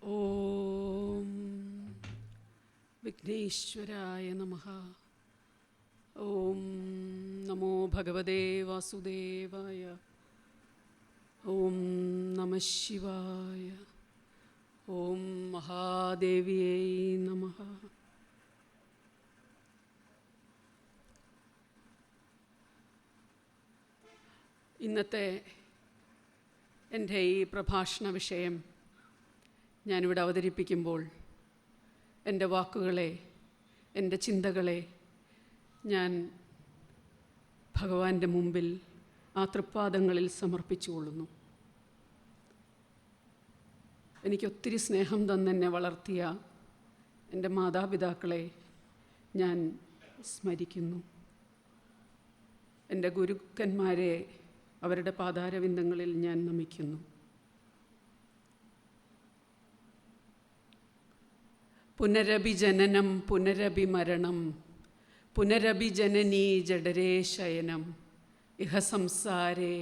ഓം വിഘ്നേശ്വരായ നമഃ. ഓം നമോ ഭഗവതേ വാസുദേവായ. ഓം നമഃ ശിവായ. ഓം മഹാദേവിയേ നമഃ. ഇന്നത്തെ എൻ്റെ ഈ പ്രഭാഷണ വിഷയം ഞാനിവിടെ അവതരിപ്പിക്കുമ്പോൾ എൻ്റെ വാക്കുകളെ, എൻ്റെ ചിന്തകളെ ഞാൻ ഭഗവാന്റെ മുമ്പിൽ ആ തൃപ്പാദങ്ങളിൽ സമർപ്പിച്ചുകൊള്ളുന്നു. എനിക്കൊത്തിരി സ്നേഹം തന്നെന്നെ വളർത്തിയ എൻ്റെ മാതാപിതാക്കളെ ഞാൻ സ്മരിക്കുന്നു. എൻ്റെ ഗുരുക്കന്മാരെ അവരുടെ പാതാരവിന്ദങ്ങളിൽ ഞാൻ നമിക്കുന്നു. പുനരഭിജനനം പുനരഭിമരണം പുനരഭിജനനീ ജഡരേ ശയനം ഇഹ സംസാരേ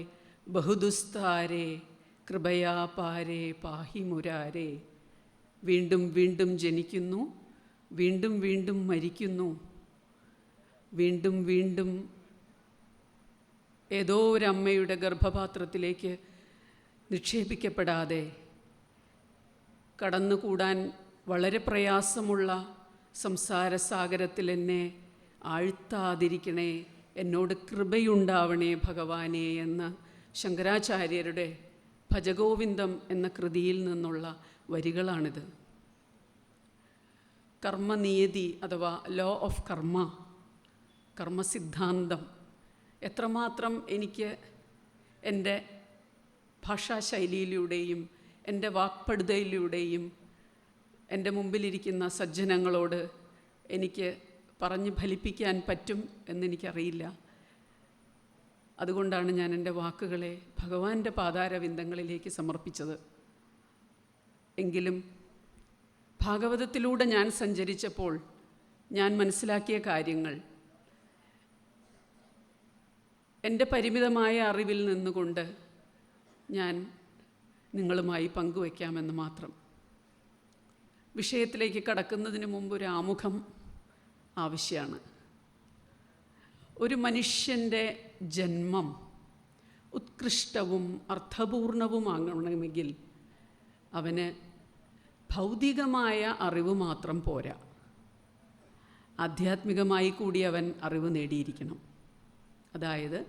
ബഹുദുസ്താരേ കൃപയാ പാരേ പാഹി മുരാരേ. വീണ്ടും വീണ്ടും ജനിക്കുന്നു, വീണ്ടും വീണ്ടും മരിക്കുന്നു, വീണ്ടും വീണ്ടും ഏതോ ഒരമ്മയുടെ ഗർഭപാത്രത്തിലേക്ക് നിക്ഷേപിക്കപ്പെടാതെ കടന്നുകൂടാൻ വളരെ പ്രയാസമുള്ള സംസാരസാഗരത്തിൽ എന്നെ ആഴ്ത്താതിരിക്കണേ, എന്നോട് കൃപയുണ്ടാവണേ ഭഗവാനെ എന്ന് ശങ്കരാചാര്യരുടെ ഭജഗോവിന്ദം എന്ന കൃതിയിൽ നിന്നുള്ള വരികളാണിത്. കർമ്മനിയതി അഥവാ ലോ ഓഫ് കർമ്മസിദ്ധാന്തം എത്രമാത്രം എനിക്ക് എൻ്റെ ഭാഷാശൈലിയിലൂടെയും എൻ്റെ വാക്പടുതയിലൂടെയും എൻ്റെ മുമ്പിലിരിക്കുന്ന സജ്ജനങ്ങളോട് എനിക്ക് പറഞ്ഞ് ഫലിപ്പിക്കാൻ പറ്റും എന്നെനിക്കറിയില്ല. അതുകൊണ്ടാണ് ഞാൻ എൻ്റെ വാക്കുകളെ ഭഗവാന്റെ പാതാരവിന്ദങ്ങളിലേക്ക് സമർപ്പിച്ചത്. എങ്കിലും ഭാഗവതത്തിലൂടെ ഞാൻ സഞ്ചരിച്ചപ്പോൾ ഞാൻ മനസ്സിലാക്കിയ കാര്യങ്ങൾ എൻ്റെ പരിമിതമായ അറിവിൽ നിന്നുകൊണ്ട് ഞാൻ നിങ്ങളുമായി പങ്കുവയ്ക്കാമെന്ന് മാത്രം. വിഷയത്തിലേക്ക് കടക്കുന്നതിന് മുമ്പ് ഒരു ആമുഖം ആവശ്യമാണ്. ഒരു മനുഷ്യൻ്റെ ജന്മം ഉത്കൃഷ്ടവും അർത്ഥപൂർണവുമാകണമെങ്കിൽ അവന് ഭൗതികമായ അറിവ് മാത്രം പോരാ, ആധ്യാത്മികമായി കൂടി അവൻ അറിവ് നേടിയിരിക്കണം. അതായത്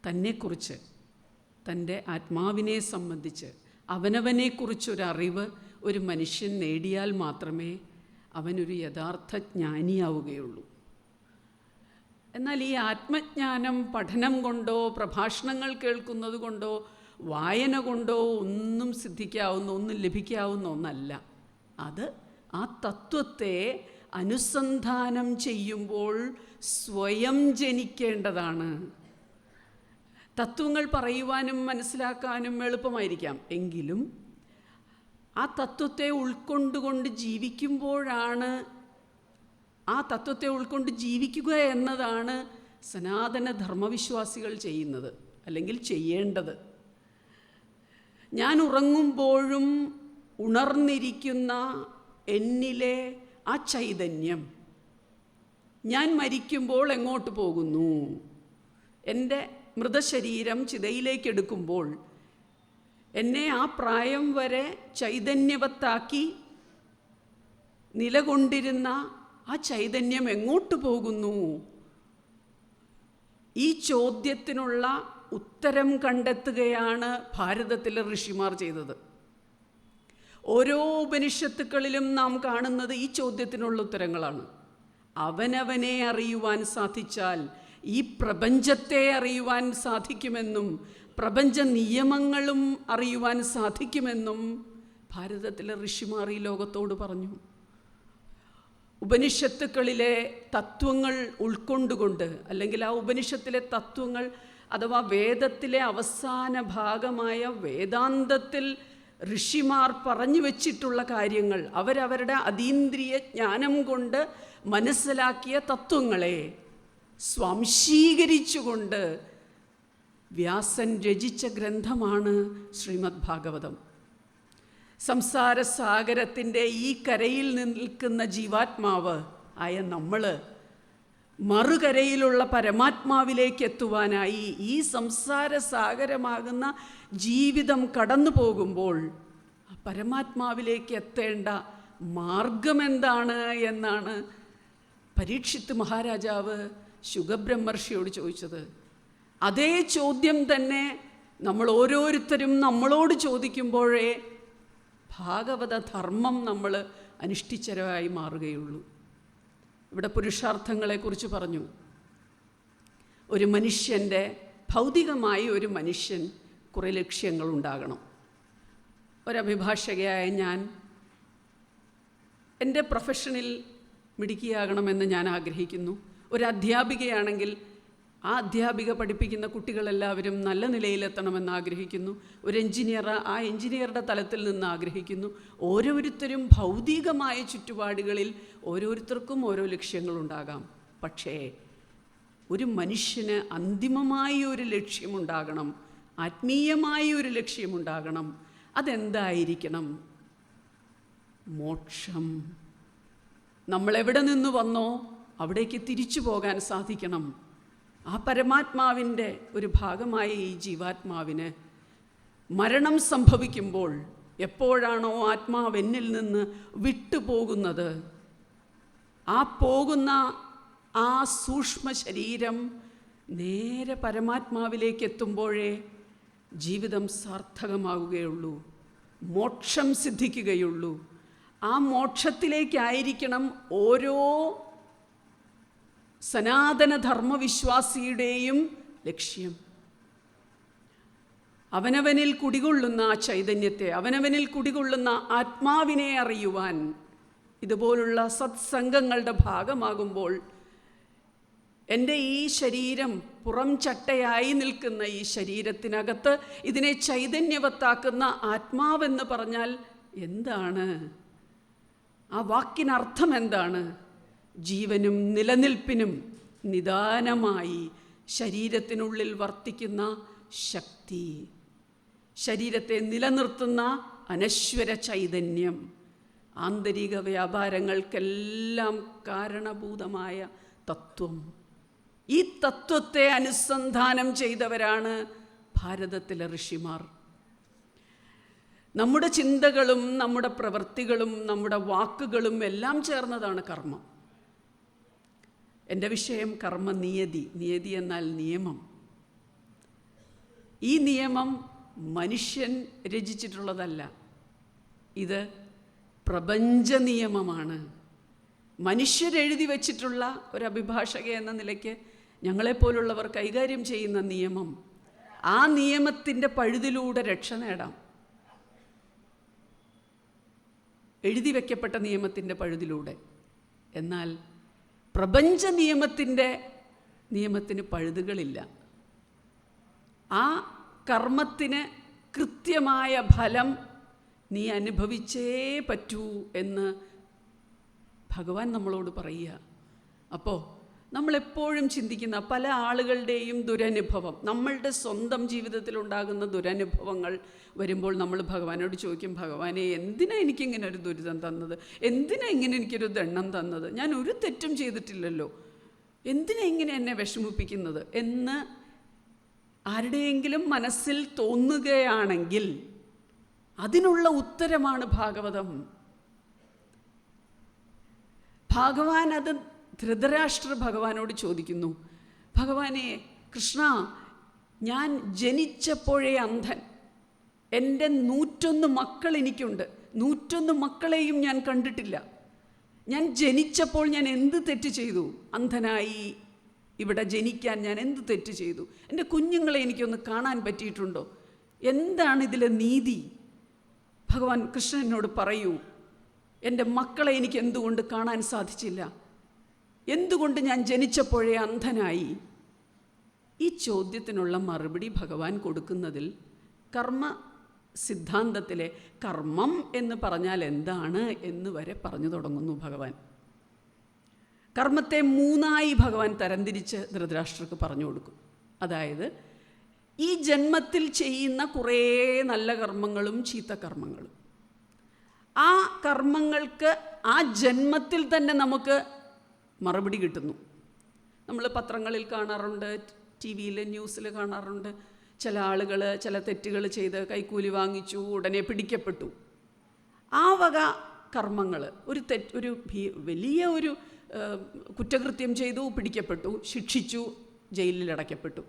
തന്നെക്കുറിച്ച്, തൻ്റെ ആത്മാവിനെ സംബന്ധിച്ച് അവനവനെക്കുറിച്ചൊരറിവ് ഒരു മനുഷ്യൻ നേടിയാൽ മാത്രമേ അവനൊരു യഥാർത്ഥ ജ്ഞാനിയാവുകയുള്ളൂ. എന്നാൽ ഈ ആത്മജ്ഞാനം പഠനം കൊണ്ടോ പ്രഭാഷണങ്ങൾ കേൾക്കുന്നത് കൊണ്ടോ വായന കൊണ്ടോ ഒന്നും സിദ്ധിക്കാവുന്ന, ഒന്നും ലഭിക്കാവുന്ന ഒന്നല്ല. അത് ആ തത്വത്തെ അനുസന്ധാനം ചെയ്യുമ്പോൾ സ്വയം ജനിക്കേണ്ടതാണ്. തത്വങ്ങൾ പറയുവാനും മനസ്സിലാക്കാനും എളുപ്പമായിരിക്കാം, എങ്കിലും ആ തത്വത്തെ ഉൾക്കൊണ്ടുകൊണ്ട് ജീവിക്കുമ്പോഴാണ്, ആ തത്വത്തെ ഉൾക്കൊണ്ട് ജീവിക്കുക എന്നതാണ് സനാതന ധർമ്മവിശ്വാസികൾ ചെയ്യുന്നത്, അല്ലെങ്കിൽ ചെയ്യേണ്ടത്. ഞാൻ ഉറങ്ങുമ്പോഴും ഉണർന്നിരിക്കുന്ന എന്നിലെ ആ ചൈതന്യം ഞാൻ മരിക്കുമ്പോൾ എങ്ങോട്ട് പോകുന്നു? എൻ്റെ മൃതശരീരം ചിതയിലേക്ക് എടുക്കുമ്പോൾ എന്നെ ആ പ്രായം വരെ ചൈതന്യവത്താക്കി നിലകൊണ്ടിരുന്ന ആ ചൈതന്യം എങ്ങോട്ട് പോകുന്നു? ഈ ചോദ്യത്തിനുള്ള ഉത്തരം കണ്ടെത്തുകയാണ് ഭാരതത്തിലെ ഋഷിമാർ ചെയ്തത്. ഓരോ ഉപനിഷത്തുക്കളിലും നാം കാണുന്നത് ഈ ചോദ്യത്തിനുള്ള ഉത്തരങ്ങളാണ്. അവനവനെ അറിയുവാൻ സാധിച്ചാൽ ഈ പ്രപഞ്ചത്തെ അറിയുവാൻ സാധിക്കുമെന്നും പ്രപഞ്ച നിയമങ്ങളും അറിയുവാൻ സാധിക്കുമെന്നും ഭാരതത്തിലെ ഋഷിമാർ ഈ ലോകത്തോട് പറഞ്ഞു. ഉപനിഷത്തുക്കളിലെ തത്വങ്ങൾ ഉൾക്കൊണ്ടുകൊണ്ട്, അല്ലെങ്കിൽ ആ ഉപനിഷത്തിലെ തത്വങ്ങൾ അഥവാ വേദത്തിലെ അവസാന ഭാഗമായ വേദാന്തത്തിൽ ഋഷിമാർ പറഞ്ഞു വച്ചിട്ടുള്ള കാര്യങ്ങൾ, അവരവരുടെ അതീന്ദ്രിയ ജ്ഞാനം കൊണ്ട് മനസ്സിലാക്കിയ തത്വങ്ങളെ സ്വാംശീകരിച്ചുകൊണ്ട് വ്യാസൻ രചിച്ച ഗ്രന്ഥമാണ് ശ്രീമദ് ഭാഗവതം. സംസാര സാഗരത്തിൻ്റെ ഈ കരയിൽ നിൽക്കുന്ന ജീവാത്മാവ് ആയ നമ്മൾ മറുകരയിലുള്ള പരമാത്മാവിലേക്ക് എത്തുവാനായി ഈ സംസാര സാഗരമാകുന്ന ജീവിതം കടന്നു പോകുമ്പോൾ ആ പരമാത്മാവിലേക്ക് എത്തേണ്ട മാർഗമെന്താണ് എന്നാണ് പരീക്ഷിത്ത് മഹാരാജാവ് ശുഗബ്രഹ്മർഷിയോട് ചോദിച്ചത്. അതേ ചോദ്യം തന്നെ നമ്മൾ ഓരോരുത്തരും നമ്മളോട് ചോദിക്കുമ്പോഴേ ഭാഗവത ധർമ്മം നമ്മൾ അനുഷ്ഠിച്ചവരായി മാറുകയുള്ളൂ. ഇവിടെ പുരുഷാർത്ഥങ്ങളെക്കുറിച്ച് പറഞ്ഞു. ഒരു മനുഷ്യൻ്റെ ഭൗതികമായി ഒരു മനുഷ്യൻ കുറേ ലക്ഷ്യങ്ങളുണ്ടാകണം. ഒരഭിഭാഷകയായ ഞാൻ എൻ്റെ പ്രൊഫഷനിൽ മിടുക്കിയാകണമെന്ന് ഞാൻ ആഗ്രഹിക്കുന്നു. ഒരു അധ്യാപികയാണെങ്കിൽ ആ അധ്യാപിക പഠിപ്പിക്കുന്ന കുട്ടികളെല്ലാവരും നല്ല നിലയിലെത്തണമെന്ന് ആഗ്രഹിക്കുന്നു. ഒരു എഞ്ചിനീയർ ആ എഞ്ചിനീയറുടെ തലത്തിൽ നിന്ന് ആഗ്രഹിക്കുന്നു. ഓരോരുത്തരും ഭൗതികമായ ചുറ്റുപാടുകളിൽ ഓരോരുത്തർക്കും ഓരോ ലക്ഷ്യങ്ങളുണ്ടാകാം. പക്ഷേ ഒരു മനുഷ്യന് അന്തിമമായ ഒരു ലക്ഷ്യമുണ്ടാകണം, ആത്മീയമായ ഒരു ലക്ഷ്യമുണ്ടാകണം. അതെന്തായിരിക്കണം? മോക്ഷം. നമ്മളെവിടെ നിന്ന് വന്നോ അവിടേക്ക് തിരിച്ചു പോകാൻ സാധിക്കണം. ആ പരമാത്മാവിൻ്റെ ഒരു ഭാഗമായ ഈ ജീവാത്മാവിന് മരണം സംഭവിക്കുമ്പോൾ എപ്പോഴാണോ ആത്മാവ് എന്നിൽ നിന്ന് വിട്ടുപോകുന്നത്, ആ പോകുന്ന ആ സൂക്ഷ്മ ശരീരം നേരെ പരമാത്മാവിലേക്ക് എത്തുമ്പോഴേ ജീവിതം സാർത്ഥകമാവുകയുള്ളൂ, മോക്ഷം സിദ്ധിക്കുകയുള്ളൂ. ആ മോക്ഷത്തിലേക്കായിരിക്കണം ഓരോ സനാതനധർമ്മവിശ്വാസിയുടെയും ലക്ഷ്യം. അവനവനിൽ കുടികൊള്ളുന്ന ആ ചൈതന്യത്തെ, അവനവനിൽ കുടികൊള്ളുന്ന ആത്മാവിനെ അറിയുവാൻ ഇതുപോലുള്ള സത്സംഗങ്ങളുടെ ഭാഗമാകുമ്പോൾ എൻ്റെ ഈ ശരീരം പുറം ചട്ടയായി നിൽക്കുന്ന ഈ ശരീരത്തിനകത്ത് ഇതിനെ ചൈതന്യവത്താക്കുന്ന ആത്മാവെന്ന് പറഞ്ഞാൽ എന്താണ്? ആ വാക്കിനർത്ഥം എന്താണ്? ജീവനും നിലനിൽപ്പിനും നിദാനമായി ശരീരത്തിനുള്ളിൽ വർത്തിക്കുന്ന ശക്തി, ശരീരത്തെ നിലനിർത്തുന്ന അനശ്വര ചൈതന്യം, ആന്തരിക വ്യാപാരങ്ങൾക്കെല്ലാം കാരണഭൂതമായ തത്വം. ഈ തത്വത്തെ അനുസന്ധാനം ചെയ്തവരാണ് ഭാരതത്തിലെ ഋഷിമാർ. നമ്മുടെ ചിന്തകളും നമ്മുടെ പ്രവൃത്തികളും നമ്മുടെ വാക്കുകളും എല്ലാം ചേർന്നതാണ് കർമ്മം. എൻ്റെ വിഷയം കർമ്മനിയതി. നിയതി എന്നാൽ നിയമം. ഈ നിയമം മനുഷ്യൻ രചിച്ചിട്ടുള്ളതല്ല, ഇത് പ്രപഞ്ച നിയമമാണ്. മനുഷ്യരെഴുതി വച്ചിട്ടുള്ള ഒരു അഭിഭാഷക എന്ന നിലയ്ക്ക് ഞങ്ങളെപ്പോലുള്ളവർ കൈകാര്യം ചെയ്യുന്ന നിയമം, ആ നിയമത്തിൻ്റെ പഴുതിലൂടെ രക്ഷ നേടാം. എഴുതി വയ്ക്കപ്പെട്ട നിയമത്തിൻ്റെ പഴുതിലൂടെ. എന്നാൽ പ്രപഞ്ച നിയമത്തിന് പഴുതുകളില്ല. ആ കർമ്മത്തിന് കൃത്യമായ ഫലം നീ അനുഭവിച്ചേ പറ്റൂ എന്ന് ഭഗവാൻ നമ്മളോട് പറയുക. അപ്പോൾ നമ്മളെപ്പോഴും ചിന്തിക്കുന്ന പല ആളുകളുടെയും ദുരനുഭവം, നമ്മളുടെ സ്വന്തം ജീവിതത്തിലുണ്ടാകുന്ന ദുരനുഭവങ്ങൾ വരുമ്പോൾ നമ്മൾ ഭഗവാനോട് ചോദിക്കും, ഭഗവാനെ എന്തിനാ എനിക്കിങ്ങനെ ഒരു ദുരിതം തന്നത്? എന്തിനാ ഇങ്ങനെ എനിക്കൊരു ദണ്ണം തന്നത്? ഞാൻ ഒരു തെറ്റും ചെയ്തിട്ടില്ലല്ലോ, എന്തിനാ ഇങ്ങനെ എന്നെ വിഷമിപ്പിക്കുന്നത് എന്ന് ആരുടെയെങ്കിലും മനസ്സിൽ തോന്നുകയാണെങ്കിൽ അതിനുള്ള ഉത്തരമാണ് ഭാഗവതം. ഭഗവാൻ അത് ധൃതരാഷ്ട്ര ഭഗവാനോട് ചോദിക്കുന്നു, ഭഗവാനെ കൃഷ്ണ, ഞാൻ ജനിച്ചപ്പോഴേ അന്ധൻ, എൻ്റെ 101 മക്കൾ എനിക്കുണ്ട്, 101 മക്കളെയും ഞാൻ കണ്ടിട്ടില്ല. ഞാൻ ജനിച്ചപ്പോൾ ഞാൻ എന്ത് തെറ്റ് ചെയ്തു? അന്ധനായി ഇവിടെ ജനിക്കാൻ ഞാൻ എന്ത് തെറ്റ് ചെയ്തു? എൻ്റെ കുഞ്ഞുങ്ങളെ എനിക്കൊന്ന് കാണാൻ പറ്റിയിട്ടുണ്ടോ? എന്താണ് ഇതിലെ നീതി? ഭഗവാൻ കൃഷ്ണനോട് പറയൂ, എൻ്റെ മക്കളെ എനിക്ക് എന്തുകൊണ്ട് കാണാൻ സാധിച്ചില്ല? എന്തുകൊണ്ട് ഞാൻ ജനിച്ചപ്പോഴേ അന്ധനായി? ഈ ചോദ്യത്തിനുള്ള മറുപടി ഭഗവാൻ കൊടുക്കുന്നതിൽ കർമ്മ സിദ്ധാന്തത്തിലെ കർമ്മം എന്ന് പറഞ്ഞാൽ എന്താണ് എന്ന് വരെ പറഞ്ഞു തുടങ്ങുന്നു ഭഗവാൻ. കർമ്മത്തെ 3 ഭഗവാൻ തരംതിരിച്ച് ധൃതരാഷ്ട്രർക്ക് പറഞ്ഞു കൊടുക്കും. അതായത് ഈ ജന്മത്തിൽ ചെയ്യുന്ന കുറേ നല്ല കർമ്മങ്ങളും ചീത്ത കർമ്മങ്ങളും. ആ കർമ്മങ്ങൾക്ക് ആ ജന്മത്തിൽ തന്നെ നമുക്ക് മറുപടി കിട്ടുന്നു. നമ്മൾ പത്രങ്ങളിൽ കാണാറുണ്ട്, ടി വിയിൽ ന്യൂസിൽ കാണാറുണ്ട്, ചില ആളുകൾ ചില തെറ്റുകൾ ചെയ്ത് കൈക്കൂലി വാങ്ങിച്ചു, ഉടനെ പിടിക്കപ്പെട്ടു. ആ വക കർമ്മങ്ങൾ, ഒരു വലിയ ഒരു കുറ്റകൃത്യം ചെയ്തു, പിടിക്കപ്പെട്ടു, ശിക്ഷിച്ചു, ജയിലിൽ അടയ്ക്കപ്പെട്ടു.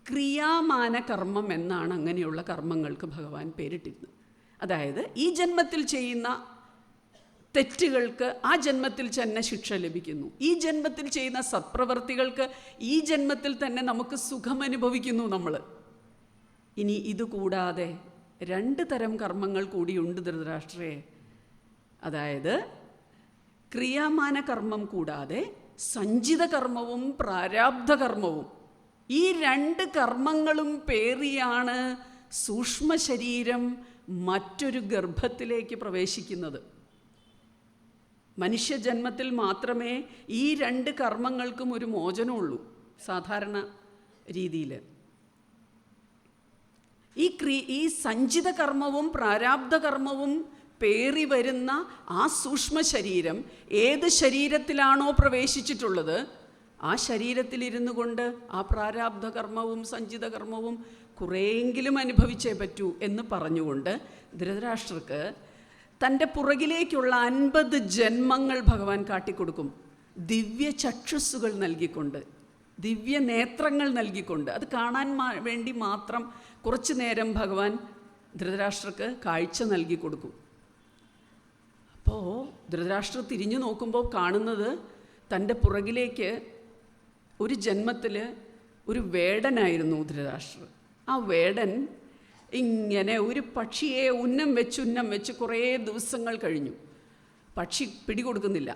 ക്രിയാമാന കർമ്മം എന്നാണ് അങ്ങനെയുള്ള കർമ്മങ്ങൾക്ക് ഭഗവാൻ പേരിട്ടിരുന്നത്. അതായത് ഈ ജന്മത്തിൽ ചെയ്യുന്ന തെറ്റുകൾക്ക് ആ ജന്മത്തിൽ തന്നെ ശിക്ഷ ലഭിക്കുന്നു. ഈ ജന്മത്തിൽ ചെയ്യുന്ന സത്പ്രവർത്തികൾക്ക് ഈ ജന്മത്തിൽ തന്നെ നമുക്ക് സുഖം അനുഭവിക്കുന്നു നമ്മൾ. ഇനി ഇതുകൂടാതെ 2 തരം കർമ്മങ്ങൾ കൂടിയുണ്ട് ധൃതരാഷ്ട്രയെ. അതായത് ക്രിയാമാന കർമ്മം കൂടാതെ സഞ്ചിത കർമ്മവും പ്രാരാബ്ധ കർമ്മവും. ഈ 2 കർമ്മങ്ങളും പേറിയാണ് സൂക്ഷ്മ ശരീരം മറ്റൊരു ഗർഭത്തിലേക്ക് പ്രവേശിക്കുന്നത്. മനുഷ്യജന്മത്തിൽ മാത്രമേ ഈ 2 കർമ്മങ്ങൾക്കും ഒരു മോചനമുള്ളൂ സാധാരണ രീതിയിൽ. ഈ സഞ്ചിത കർമ്മവും പ്രാരാബ്ധ കർമ്മവും പേറി വരുന്ന ആ സൂക്ഷ്മ ശരീരം ഏത് ശരീരത്തിലാണോ പ്രവേശിച്ചിട്ടുള്ളത് ആ ശരീരത്തിലിരുന്നു കൊണ്ട് ആ പ്രാരാബ്ധ കർമ്മവും സഞ്ചിത കർമ്മവും കുറേയെങ്കിലും അനുഭവിച്ചേ പറ്റൂ എന്ന് പറഞ്ഞുകൊണ്ട് ധൃതരാഷ്ട്രർക്ക് തൻ്റെ പുറകിലേക്കുള്ള 50 ജന്മങ്ങൾ ഭഗവാൻ കാട്ടിക്കൊടുക്കും. ദിവ്യ ചക്ഷുസ്സുകൾ നൽകിക്കൊണ്ട്, ദിവ്യ നേത്രങ്ങൾ നൽകിക്കൊണ്ട്, അത് കാണാൻ വേണ്ടി മാത്രം കുറച്ചു നേരം ഭഗവാൻ ധൃതരാഷ്ട്രക്ക് കാഴ്ച നൽകി കൊടുക്കും. അപ്പോൾ ധൃതരാഷ്ട്ര തിരിഞ്ഞു നോക്കുമ്പോൾ കാണുന്നത് തൻ്റെ പുറകിലേക്ക് ഒരു ജന്മത്തിൽ ഒരു വേടനായിരുന്നു ധൃതരാഷ്ട്രർ. ആ വേടൻ ഇങ്ങനെ ഒരു പക്ഷിയെ ഉന്നം വെച്ച് കുറേ ദിവസങ്ങൾ കഴിഞ്ഞു. പക്ഷി പിടികൊടുക്കുന്നില്ല.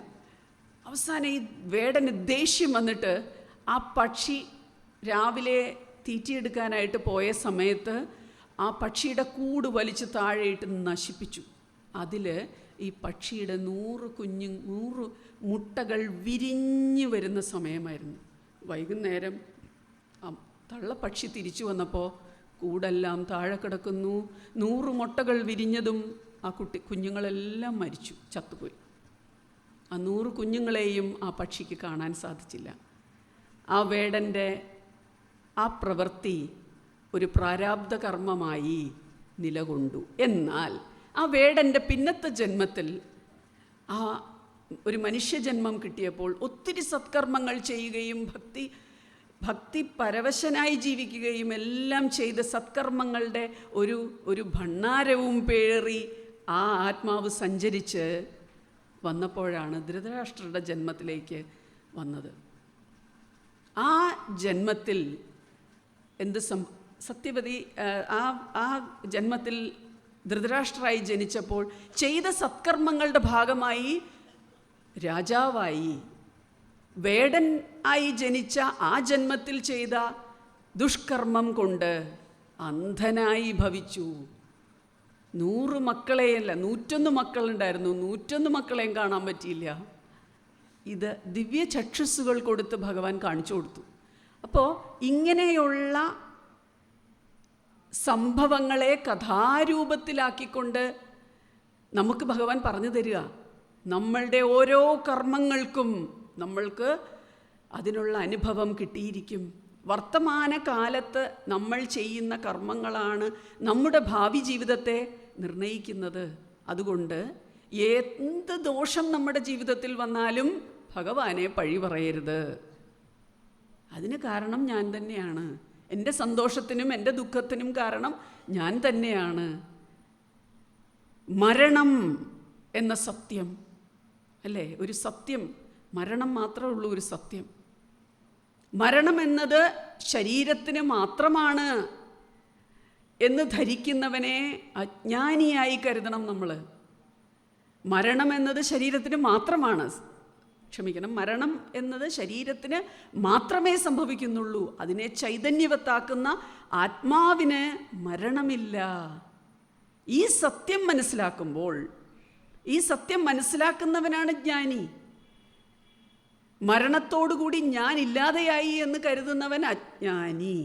അവസാനം ഈ വേടന് ദേഷ്യം വന്നിട്ട് ആ പക്ഷി രാവിലെ തീറ്റിയെടുക്കാനായിട്ട് പോയ സമയത്ത് ആ പക്ഷിയുടെ കൂട് വലിച്ച് താഴെയിട്ട് നശിപ്പിച്ചു. അതിൽ ഈ പക്ഷിയുടെ 100 മുട്ടകൾ വിരിഞ്ഞു വരുന്ന സമയമായിരുന്നു. വൈകുന്നേരം തള്ളപ്പക്ഷി തിരിച്ചു വന്നപ്പോൾ കൂടെല്ലാം താഴെ കിടക്കുന്നു. 100 മുട്ടകൾ വിരിഞ്ഞതും ആ കുഞ്ഞുങ്ങളെല്ലാം മരിച്ചു, ചത്തുപോയി. ആ 100 കുഞ്ഞുങ്ങളെയും ആ പക്ഷിക്ക് കാണാൻ സാധിച്ചില്ല. ആ വേടൻ്റെ ആ പ്രവൃത്തി ഒരു പ്രാരാബ്ധ കർമ്മമായി നിലകൊണ്ടു. എന്നാൽ ആ വേടൻ്റെ പിന്നത്തെ ജന്മത്തിൽ ആ ഒരു മനുഷ്യജന്മം കിട്ടിയപ്പോൾ ഒത്തിരി സത്കർമ്മങ്ങൾ ചെയ്യുകയും ഭക്തി പരവശനായി ജീവിക്കുകയും എല്ലാം ചെയ്ത് സത്കർമ്മങ്ങളുടെ ഒരു ഭണ്ഡാരവും പേറി ആ ആത്മാവ് സഞ്ചരിച്ച് വന്നപ്പോഴാണ് ധൃതരാഷ്ട്രരുടെ ജന്മത്തിലേക്ക് വന്നത്. ആ ജന്മത്തിൽ സത്യവതി ആ ജന്മത്തിൽ ധൃതരാഷ്ട്രരായി ജനിച്ചപ്പോൾ ചെയ്ത സത്കർമ്മങ്ങളുടെ ഭാഗമായി രാജാവായി. വേടൻ ആയി ജനിച്ച ആ ജന്മത്തിൽ ചെയ്ത ദുഷ്കർമ്മം കൊണ്ട് അന്ധനായി ഭവിച്ചു. 100 മക്കളെയല്ല, 101 മക്കളുണ്ടായിരുന്നു. 101 മക്കളെയും കാണാൻ പറ്റിയില്ല. ഇത് ദിവ്യ ചക്ഷുസ്സുകൾ കൊടുത്ത് ഭഗവാൻ കാണിച്ചു കൊടുത്തു. അപ്പോൾ ഇങ്ങനെയുള്ള സംഭവങ്ങളെ കഥാരൂപത്തിലാക്കിക്കൊണ്ട് നമുക്ക് ഭഗവാൻ പറഞ്ഞു തരിക. നമ്മളുടെ ഓരോ കർമ്മങ്ങൾക്കും നമ്മൾക്ക് അതിനുള്ള അനുഭവം കിട്ടിയിരിക്കും. വർത്തമാന കാലത്ത് നമ്മൾ ചെയ്യുന്ന കർമ്മങ്ങളാണ് നമ്മുടെ ഭാവി ജീവിതത്തെ നിർണയിക്കുന്നത്. അതുകൊണ്ട് എന്ത് ദോഷം നമ്മുടെ ജീവിതത്തിൽ വന്നാലും ഭഗവാനെ പഴി പറയരുത്. അതിന് കാരണം ഞാൻ തന്നെയാണ്. എൻ്റെ സന്തോഷത്തിനും എൻ്റെ ദുഃഖത്തിനും കാരണം ഞാൻ തന്നെയാണ്. മരണം എന്ന സത്യം അല്ലേ, ഒരു സത്യം. മരണം മാത്രമേ ഉള്ളൂ ഒരു സത്യം. മരണം എന്നത് ശരീരത്തിന് മാത്രമാണ് എന്ന് ധരിക്കുന്നവനെ അജ്ഞാനിയായി കരുതണം നമ്മൾ. മരണം എന്നത് ശരീരത്തിന് മാത്രമാണ്. മരണം എന്നത് ശരീരത്തിന് മാത്രമേ സംഭവിക്കുന്നുള്ളൂ. അതിനെ ചൈതന്യവത്താക്കുന്ന ആത്മാവിന് മരണമില്ല. ഈ സത്യം മനസ്സിലാക്കുമ്പോൾ, ഈ സത്യം മനസ്സിലാക്കുന്നവനാണ് ജ്ഞാനി. മരണത്തോടുകൂടി ഞാൻ ഇല്ലാതെയായി എന്ന് കരുതുന്നവൻ അജ്ഞാനി.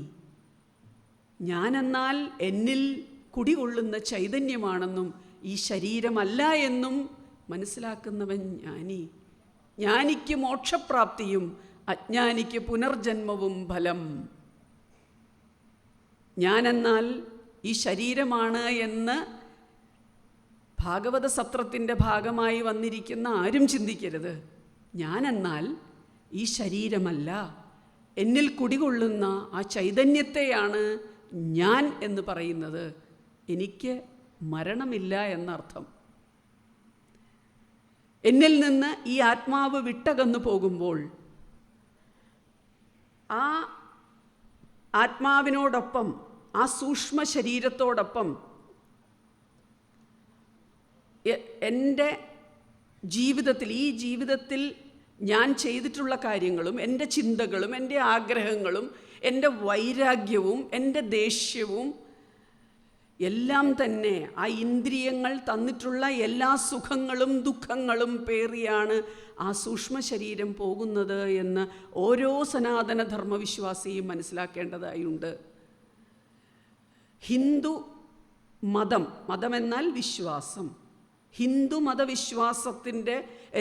ഞാനെന്നാൽ എന്നിൽ കുടികൊള്ളുന്ന ചൈതന്യമാണെന്നും ഈ ശരീരമല്ല എന്നും മനസ്സിലാക്കുന്നവൻ ജ്ഞാനി. ജ്ഞാനിക്ക് മോക്ഷപ്രാപ്തിയും അജ്ഞാനിക്ക് പുനർജന്മവും ഫലം. ഞാനെന്നാൽ ഈ ശരീരമാണ് എന്ന് ഭാഗവത സത്രത്തിൻ്റെ ഭാഗമായി വന്നിരിക്കുന്ന ആരും ചിന്തിക്കരുത്. ഞാനെന്നാൽ ഈ ശരീരമല്ല, എന്നിൽ കുടികൊള്ളുന്ന ആ ചൈതന്യത്തെയാണ് ഞാൻ എന്ന് പറയുന്നത്. എനിക്ക് മരണമില്ല എന്നർത്ഥം. എന്നിൽ നിന്ന് ഈ ആത്മാവ് വിട്ടകന്നു പോകുമ്പോൾ ആ ആത്മാവിനോടൊപ്പം, ആ സൂക്ഷ്മ ശരീരത്തോടൊപ്പം എൻ്റെ ജീവിതത്തിൽ, ഈ ജീവിതത്തിൽ ഞാൻ ചെയ്തിട്ടുള്ള കാര്യങ്ങളും എൻ്റെ ചിന്തകളും എൻ്റെ ആഗ്രഹങ്ങളും എൻ്റെ വൈരാഗ്യവും എൻ്റെ ദേഷ്യവും എല്ലാം തന്നെ ആ ഇന്ദ്രിയങ്ങൾ തന്നിട്ടുള്ള എല്ലാ സുഖങ്ങളും ദുഃഖങ്ങളും പേറിയാണ് ആ സൂക്ഷ്മ ശരീരം പോകുന്നത് എന്ന് ഓരോ സനാതന ധർമ്മവിശ്വാസിയും മനസ്സിലാക്കേണ്ടതായുണ്ട്. ഹിന്ദു മതമെന്നാൽ വിശ്വാസം. ഹിന്ദു മതവിശ്വാസത്തിൻ്റെ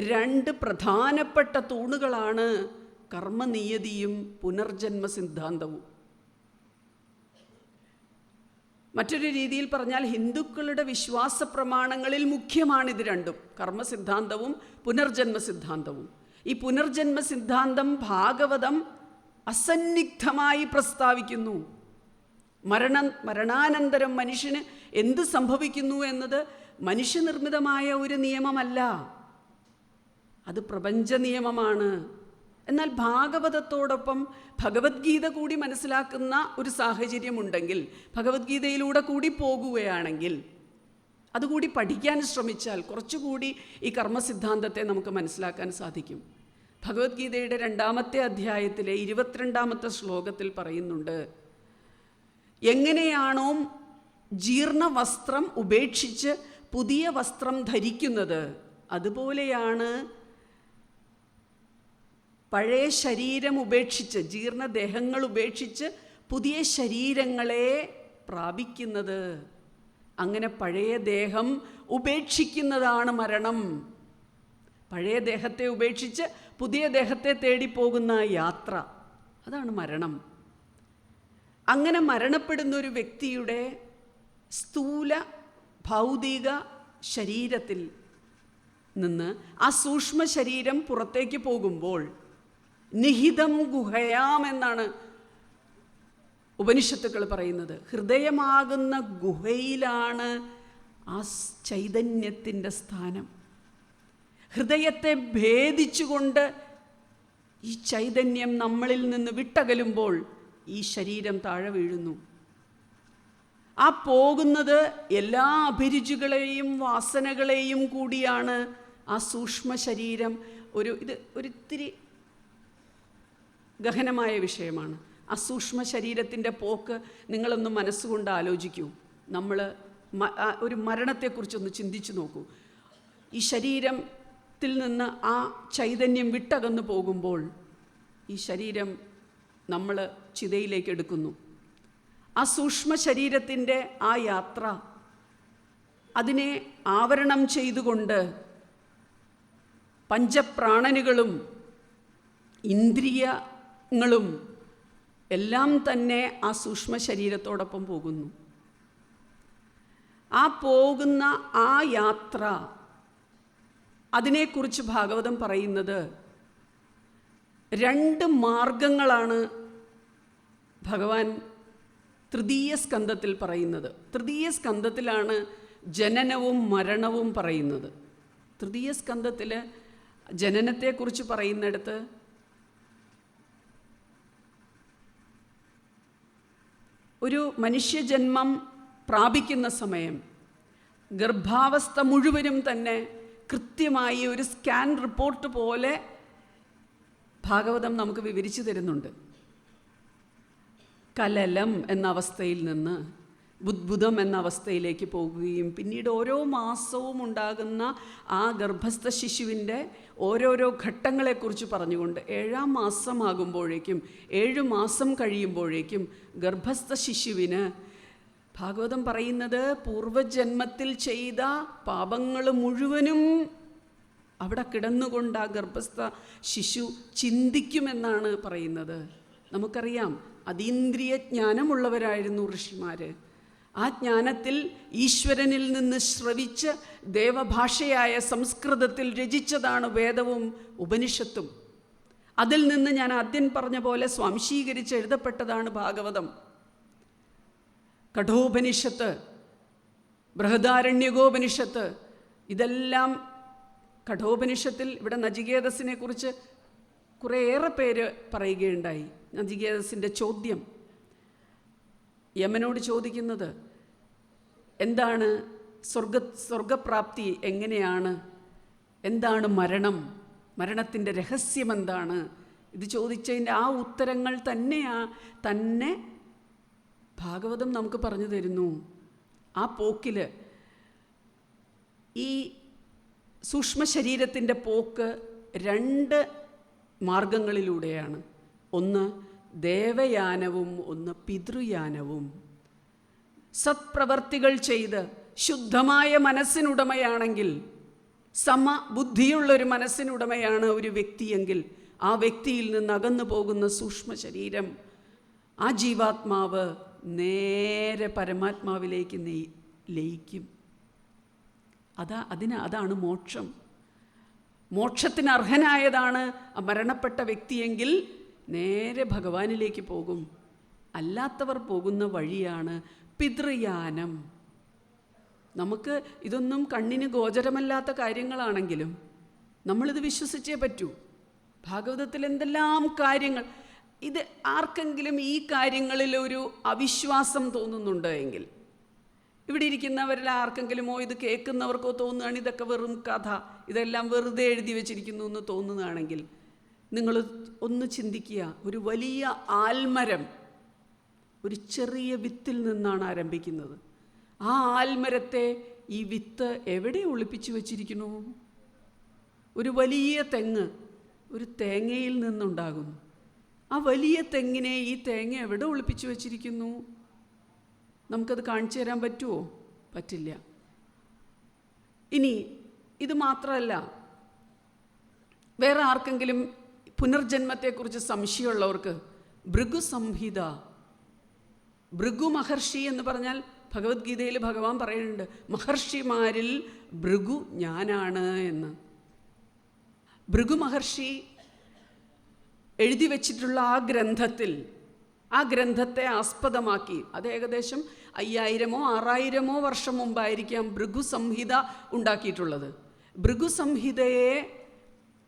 2 പ്രധാനപ്പെട്ട തൂണുകളാണ് കർമ്മനിയതിയും പുനർജന്മ സിദ്ധാന്തവും. മറ്റൊരു രീതിയിൽ പറഞ്ഞാൽ ഹിന്ദുക്കളുടെ വിശ്വാസ പ്രമാണങ്ങളിൽ മുഖ്യമാണിത് രണ്ടും, കർമ്മസിദ്ധാന്തവും പുനർജന്മ സിദ്ധാന്തവും. ഈ പുനർജന്മ സിദ്ധാന്തം ഭാഗവതം അസന്നിഗ്ധമായി പ്രസ്താവിക്കുന്നു. മരണാനന്തരം മനുഷ്യന് എന്ത് സംഭവിക്കുന്നു എന്നത് മനുഷ്യനിർമ്മിതമായ ഒരു നിയമമല്ല, അത് പ്രപഞ്ച നിയമമാണ്. എന്നാൽ ഭാഗവതത്തോടൊപ്പം ഭഗവത്ഗീത കൂടി മനസ്സിലാക്കുന്ന ഒരു സാഹചര്യമുണ്ടെങ്കിൽ, ഭഗവത്ഗീതയിലൂടെ കൂടി പോകുകയാണെങ്കിൽ, അതുകൂടി പഠിക്കാൻ ശ്രമിച്ചാൽ കുറച്ചുകൂടി ഈ കർമ്മസിദ്ധാന്തത്തെ നമുക്ക് മനസ്സിലാക്കാൻ സാധിക്കും. ഭഗവത്ഗീതയുടെ 2-ാമത്തെ അധ്യായത്തിലെ 22-ാമത്തെ ശ്ലോകത്തിൽ പറയുന്നുണ്ട്, എങ്ങനെയാണോ ജീർണ വസ്ത്രം ഉപേക്ഷിച്ച് പുതിയ വസ്ത്രം ധരിക്കുന്നത്, അതുപോലെയാണ് പഴയ ശരീരം ഉപേക്ഷിച്ച്, ജീർണദേഹങ്ങൾ ഉപേക്ഷിച്ച് പുതിയ ശരീരങ്ങളെ പ്രാപിക്കുന്നത്. അങ്ങനെ പഴയ ദേഹം ഉപേക്ഷിക്കുന്നതാണ് മരണം. പഴയ ദേഹത്തെ ഉപേക്ഷിച്ച് പുതിയ ദേഹത്തെ തേടിപ്പോകുന്ന യാത്ര, അതാണ് മരണം. അങ്ങനെ മരണപ്പെടുന്ന ഒരു വ്യക്തിയുടെ സ്ഥൂല ഭൗതിക ശരീരത്തിൽ നിന്ന് ആ സൂക്ഷ്മ ശരീരം പുറത്തേക്ക് പോകുമ്പോൾ നിഹിതം ഗുഹയാം എന്നാണ് ഉപനിഷത്തുക്കൾ പറയുന്നത്. ഹൃദയമാകുന്ന ഗുഹയിലാണ് ആ ചൈതന്യത്തിൻ്റെ സ്ഥാനം. ഹൃദയത്തെ ഭേദിച്ചുകൊണ്ട് ഈ ചൈതന്യം നമ്മളിൽ നിന്ന് വിട്ടകലുമ്പോൾ ഈ ശരീരം താഴെ വീഴുന്നു. ആ പോകുന്നത് എല്ലാ അഭിരുചികളെയും വാസനകളെയും കൂടിയാണ്. ആ സൂക്ഷ്മ ശരീരം ഒരിത്തിരി ഗഹനമായ വിഷയമാണ്. ആ സൂക്ഷ്മ ശരീരത്തിൻ്റെ പോക്ക് നിങ്ങളൊന്ന് മനസ്സുകൊണ്ട് ആലോചിക്കൂ. നമ്മൾ ഒരു മരണത്തെക്കുറിച്ചൊന്ന് ചിന്തിച്ചു നോക്കൂ. ഈ ശരീരത്തിൽ നിന്ന് ആ ചൈതന്യം വിട്ടകന്നു പോകുമ്പോൾ ഈ ശരീരം നമ്മൾ ചിതയിലേക്ക് എടുക്കുന്നു. ആ സൂക്ഷ്മ ശരീരത്തിൻ്റെ ആ യാത്ര, അതിനെ ആവരണം ചെയ്തുകൊണ്ട് പഞ്ചപ്രാണനുകളും ഇന്ദ്രിയങ്ങളും എല്ലാം തന്നെ ആ സൂക്ഷ്മ ശരീരത്തോടൊപ്പം പോകുന്നു. ആ പോകുന്ന ആ യാത്ര, അതിനെക്കുറിച്ച് ഭാഗവതം പറയുന്നത് 2 മാർഗങ്ങളാണ് ഭഗവാൻ തൃതീയ സ്കന്ധത്തിൽ പറയുന്നത്. തൃതീയ സ്കന്ധത്തിലാണ് ജനനവും മരണവും പറയുന്നത്. തൃതീയ സ്കന്ധത്തിൽ ജനനത്തെക്കുറിച്ച് പറയുന്നിടത്ത് ഒരു മനുഷ്യജന്മം പ്രാപിക്കുന്ന സമയം ഗർഭാവസ്ഥ മുഴുവനും തന്നെ കൃത്യമായി ഒരു സ്കാൻ റിപ്പോർട്ട് പോലെ ഭാഗവതം നമുക്ക് വിവരിച്ചു തരുന്നുണ്ട്. കലലം എന്ന അവസ്ഥയിൽ നിന്ന് ബുദ്ബുദം എന്ന അവസ്ഥയിലേക്ക് പോകുകയും പിന്നീട് ഓരോ മാസവും ഉണ്ടാകുന്ന ആ ഗർഭസ്ഥ ശിശുവിൻ്റെ ഓരോരോ ഘട്ടങ്ങളെക്കുറിച്ച് പറഞ്ഞുകൊണ്ട് 7-ാം മാസമാകുമ്പോഴേക്കും 7 മാസം കഴിയുമ്പോഴേക്കും ഗർഭസ്ഥ ശിശുവിന് ഭാഗവതം പറയുന്നത് പൂർവജന്മത്തിൽ ചെയ്ത പാപങ്ങൾ മുഴുവനും അവിടെ കിടന്നുകൊണ്ട് ആ ഗർഭസ്ഥ ശിശു ചിന്തിക്കുമെന്നാണ് പറയുന്നത്. നമുക്കറിയാം, അതീന്ദ്രിയ ജ്ഞാനമുള്ളവരായിരുന്നു ഋഷിമാർ. ആ ജ്ഞാനത്തിൽ ഈശ്വരനിൽ നിന്ന് ശ്രവിച്ച് ദേവഭാഷയായ സംസ്കൃതത്തിൽ രചിച്ചതാണ് വേദവും ഉപനിഷത്തും. അതിൽ നിന്ന് ഞാൻ ആദ്യം പറഞ്ഞ പോലെ സ്വാംശീകരിച്ച് എഴുതപ്പെട്ടതാണ് ഭാഗവതം. കഠോപനിഷത്ത്, ബൃഹദാരണ്യകോപനിഷത്ത്, ഇതെല്ലാം കഠോപനിഷത്തിൽ ഇവിടെ നചികേതസിനെ കുറിച്ച് കുറേയേറെ പേര് പറയുകയുണ്ടായി. നചികേതസിൻ്റെ ചോദ്യം, യമനോട് ചോദിക്കുന്നത് എന്താണ് സ്വർഗപ്രാപ്തി, എങ്ങനെയാണ്, എന്താണ് മരണം, മരണത്തിൻ്റെ രഹസ്യം എന്താണ്, ഇത് ചോദിച്ചതിൻ്റെ ആ ഉത്തരങ്ങൾ തന്നെ ഭാഗവതം നമുക്ക് പറഞ്ഞു തരുന്നു. ആ പോക്കിൽ ഈ സൂക്ഷ്മ ശരീരത്തിൻ്റെ പോക്ക് 2 മാർഗങ്ങളിലൂടെയാണ്. ഒന്ന് ദേവയാനവും ഒന്ന് പിതൃയാനവും. സത്പ്രവർത്തികൾ ചെയ്ത് ശുദ്ധമായ മനസ്സിനുടമയാണെങ്കിൽ, സമബുദ്ധിയുള്ളൊരു മനസ്സിനുടമയാണ് ഒരു വ്യക്തിയെങ്കിൽ, ആ വ്യക്തിയിൽ നിന്ന് അകന്നു പോകുന്ന സൂക്ഷ്മ ശരീരം, ആ ജീവാത്മാവ് നേരെ പരമാത്മാവിലേക്ക് ലയിക്കും. അതാണ് മോക്ഷം. മോക്ഷത്തിന് അർഹനായതാണ് മരണപ്പെട്ട വ്യക്തിയെങ്കിൽ നേരെ ഭഗവാനിലേക്ക് പോകും. അല്ലാത്തവർ പോകുന്ന വഴിയാണ് പിതൃയാനം. നമുക്ക് ഇതൊന്നും കണ്ണിന് ഗോചരമല്ലാത്ത കാര്യങ്ങളാണെങ്കിലും നമ്മളിത് വിശ്വസിച്ചേ പറ്റൂ. ഭാഗവതത്തിൽ എന്തെല്ലാം കാര്യങ്ങൾ, ഇത് ആർക്കെങ്കിലും ഈ കാര്യങ്ങളിൽ ഒരു അവിശ്വാസം തോന്നുന്നുണ്ട് എങ്കിൽ, ഇവിടെ ഇരിക്കുന്നവരിൽ ആർക്കെങ്കിലുമോ ഇത് കേൾക്കുന്നവർക്കോ തോന്നുകയാണ് ഇതൊക്കെ വെറും കഥ, ഇതെല്ലാം വെറുതെ എഴുതി വച്ചിരിക്കുന്നു എന്ന് തോന്നുകയാണെങ്കിൽ, നിങ്ങൾ ഒന്ന് ചിന്തിക്കുക. ഒരു വലിയ ആൽമരം ഒരു ചെറിയ വിത്തിൽ നിന്നാണ് ആരംഭിക്കുന്നത്. ആ ആൽമരത്തെ ഈ വിത്ത് എവിടെ ഒളിപ്പിച്ചു വച്ചിരിക്കുന്നു? ഒരു വലിയ തെങ്ങ് ഒരു തേങ്ങയിൽ നിന്നുണ്ടാകുന്നു. ആ വലിയ തെങ്ങിനെ ഈ തേങ്ങ എവിടെ ഒളിപ്പിച്ചു വച്ചിരിക്കുന്നു? നമുക്കത് കാണിച്ചു തരാൻ പറ്റുമോ? പറ്റില്ല. ഇനി ഇത് മാത്രമല്ല, വേറെ ആർക്കെങ്കിലും പുനർജന്മത്തെക്കുറിച്ച് സംശയമുള്ളവർക്ക് ഭൃഗുസംഹിത, ഭൃഗു മഹർഷി എന്ന് പറഞ്ഞാൽ ഭഗവത്ഗീതയിൽ ഭഗവാൻ പറയുന്നുണ്ട്, മഹർഷിമാരിൽ ഭൃഗു ഞാനാണ് എന്ന്. ഭൃഗു മഹർഷി എഴുതി വച്ചിട്ടുള്ള ആ ഗ്രന്ഥത്തെ ആസ്പദമാക്കി, അത് ഏകദേശം 5000-6000 വർഷം മുമ്പായിരിക്കാം ഭൃഗുസംഹിത ഉണ്ടാക്കിയിട്ടുള്ളത്. ഭൃഗുസംഹിതയെ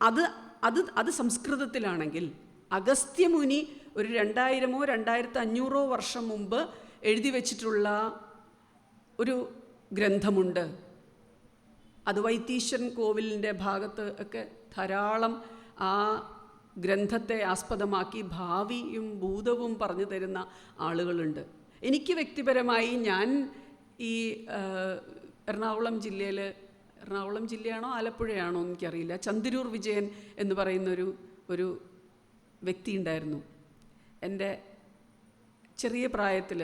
അത് സംസ്കൃതത്തിലാണെങ്കിൽ അഗസ്ത്യമുനി ഒരു 2000-2500 വർഷം മുമ്പ് എഴുതി വച്ചിട്ടുള്ള ഒരു ഗ്രന്ഥമുണ്ട്. അത് വൈത്തീശ്വരൻ കോവിലിൻ്റെ ഭാഗത്ത് ഒക്കെ ധാരാളം ആ ഗ്രന്ഥത്തെ ആസ്പദമാക്കി ഭാവിയും ഭൂതവും പറഞ്ഞു തരുന്ന ആളുകളുണ്ട്. എനിക്ക് വ്യക്തിപരമായി, ഞാൻ ഈ എറണാകുളം ജില്ലയാണോ ആലപ്പുഴയാണോ എനിക്കറിയില്ല, ചന്ദിരൂർ വിജയൻ എന്ന് പറയുന്നൊരു വ്യക്തി ഉണ്ടായിരുന്നു. എൻ്റെ ചെറിയ പ്രായത്തിൽ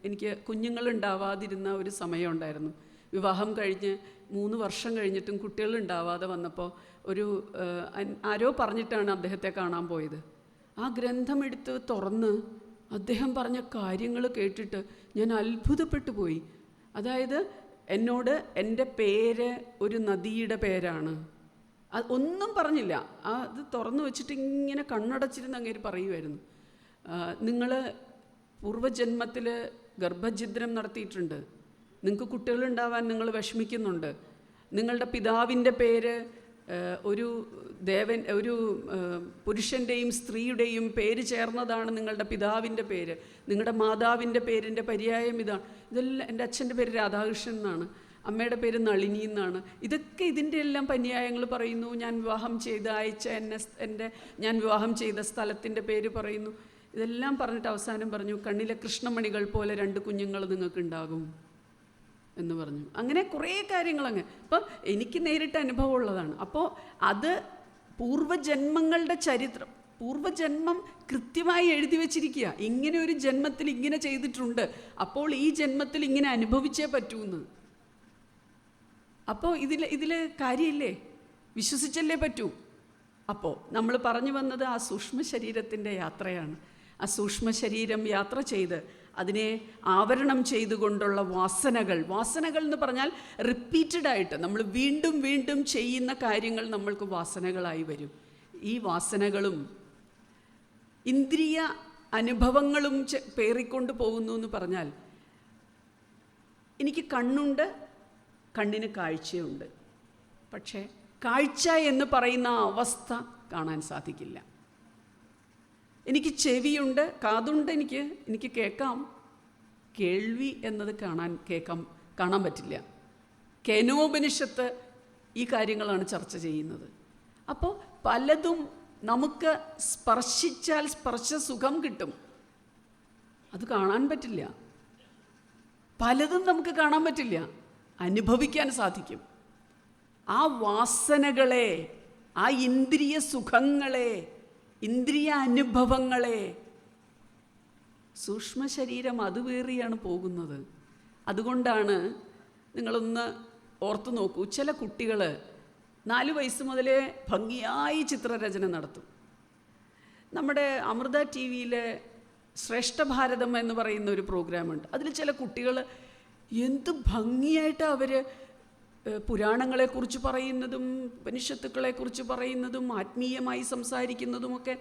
എനിക്ക് കുഞ്ഞുങ്ങളുണ്ടാവാതിരുന്ന ഒരു സമയം ഉണ്ടായിരുന്നു. വിവാഹം കഴിഞ്ഞ് 3 വർഷം കഴിഞ്ഞിട്ടും കുട്ടികളുണ്ടാവാതെ വന്നപ്പോൾ ആരോ പറഞ്ഞിട്ടാണ് അദ്ദേഹത്തെ കാണാൻ പോയത്. ആ ഗ്രന്ഥം എടുത്ത് തുറന്ന് അദ്ദേഹം പറഞ്ഞ കാര്യങ്ങൾ കേട്ടിട്ട് ഞാൻ അത്ഭുതപ്പെട്ടു പോയി. അതായത് എന്നോട് എൻ്റെ പേര് ഒരു നദിയുടെ പേരാണ്, ഒന്നും പറഞ്ഞില്ല. അത് തുറന്നു വെച്ചിട്ട് ഇങ്ങനെ കണ്ണടച്ചിരുന്ന് അങ്ങേര് പറയുമായിരുന്നു, നിങ്ങൾ പൂർവ്വജന്മത്തിൽ ഗർഭഛിദ്രം നടത്തിയിട്ടുണ്ട്, നിങ്ങൾക്ക് കുട്ടികളുണ്ടാവാൻ നിങ്ങൾ വിഷമിക്കുന്നുണ്ട്, നിങ്ങളുടെ പിതാവിൻ്റെ പേര് ഒരു പുരുഷൻ്റെയും സ്ത്രീയുടെയും പേര് ചേർന്നതാണ് നിങ്ങളുടെ പിതാവിൻ്റെ പേര്, നിങ്ങളുടെ മാതാവിൻ്റെ പേരിൻ്റെ പര്യായം ഇതാണ്. ഇതെല്ലാം, എൻ്റെ അച്ഛൻ്റെ പേര് രാധാകൃഷ്ണൻ എന്നാണ്, അമ്മയുടെ പേര് നളിനി എന്നാണ്. ഇതൊക്കെ ഇതിൻ്റെ എല്ലാം പര്യായങ്ങൾ പറയുന്നു. ഞാൻ വിവാഹം ചെയ്ത ഞാൻ വിവാഹം ചെയ്ത സ്ഥലത്തിൻ്റെ പേര് പറയുന്നു. ഇതെല്ലാം പറഞ്ഞിട്ട് അവസാനം പറഞ്ഞു, കണ്ണിലെ കൃഷ്ണമണികൾ പോലെ 2 കുഞ്ഞുങ്ങൾ നിങ്ങൾക്കുണ്ടാകും എന്ന് പറഞ്ഞു. അങ്ങനെ കുറേ കാര്യങ്ങളങ്ങ് അപ്പം എനിക്ക് നേരിട്ട് അനുഭവമുള്ളതാണ്. അപ്പോൾ അത് പൂർവ്വജന്മങ്ങളുടെ ചരിത്രം. പൂർവ്വജന്മം കൃത്യമായി എഴുതി വച്ചിരിക്കുക. ഇങ്ങനെ ഒരു ജന്മത്തിൽ ഇങ്ങനെ ചെയ്തിട്ടുണ്ട്, അപ്പോൾ ഈ ജന്മത്തിൽ ഇങ്ങനെ അനുഭവിച്ചേ പറ്റൂന്ന്. അപ്പോൾ ഇതിൽ കാര്യമില്ലേ? വിശ്വസിച്ചല്ലേ പറ്റൂ. അപ്പോൾ നമ്മൾ പറഞ്ഞു വന്നത് ആ സൂക്ഷ്മ ശരീരത്തിൻ്റെ യാത്രയാണ്. ആ സൂക്ഷ്മ ശരീരം യാത്ര ചെയ്ത് അതിനെ ആവരണം ചെയ്തുകൊണ്ടുള്ള വാസനകൾ എന്ന് പറഞ്ഞാൽ റിപ്പീറ്റഡായിട്ട് നമ്മൾ വീണ്ടും വീണ്ടും ചെയ്യുന്ന കാര്യങ്ങൾ നമ്മൾക്ക് വാസനകളായി വരും. ഈ വാസനകളും ഇന്ദ്രിയ അനുഭവങ്ങളും പേറിക്കൊണ്ട് പോകുന്നു എന്ന് പറഞ്ഞാൽ, എനിക്ക് കണ്ണുണ്ട്, കണ്ണിന് കാഴ്ചയുണ്ട്, പക്ഷേ കാഴ്ച എന്ന് പറയുന്ന അവസ്ഥ കാണാൻ സാധിക്കില്ല. എനിക്ക് ചെവിയുണ്ട്, കാതുണ്ട്, എനിക്ക് കേൾക്കാം, കേൾവി എന്നത് കാണാൻ പറ്റില്ല. കേനോപനിഷത്ത് ഈ കാര്യങ്ങളാണ് ചർച്ച ചെയ്യുന്നത്. അപ്പോൾ പലതും നമുക്ക് സ്പർശിച്ചാൽ സ്പർശ സുഖം കിട്ടും, അത് കാണാൻ പറ്റില്ല. പലതും നമുക്ക് കാണാൻ പറ്റില്ല, അനുഭവിക്കാൻ സാധിക്കും. ആ വാസനകളെ, ആ ഇന്ദ്രിയ സുഖങ്ങളെ, ഇന്ദ്രിയ അനുഭവങ്ങളെ സൂക്ഷ്മ ശരീരം അതുവേറിയാണ് പോകുന്നത്. അതുകൊണ്ടാണ് നിങ്ങളൊന്ന് ഓർത്തു നോക്കൂ, ചില കുട്ടികൾ 4 വയസ്സ് മുതലേ ഭംഗിയായി ചിത്രരചന നടത്തും. നമ്മുടെ അമൃത ടി വിയിലെ ശ്രേഷ്ഠ ഭാരതം എന്ന് പറയുന്ന ഒരു പ്രോഗ്രാമുണ്ട്. അതിൽ ചില കുട്ടികൾ എന്ത് ഭംഗിയായിട്ടാണ് അവർ പുരാണങ്ങളെക്കുറിച്ച് പറയുന്നതും ഉപനിഷത്തുക്കളെക്കുറിച്ച് പറയുന്നതും ആത്മീയമായി സംസാരിക്കുന്നതുമൊക്കെ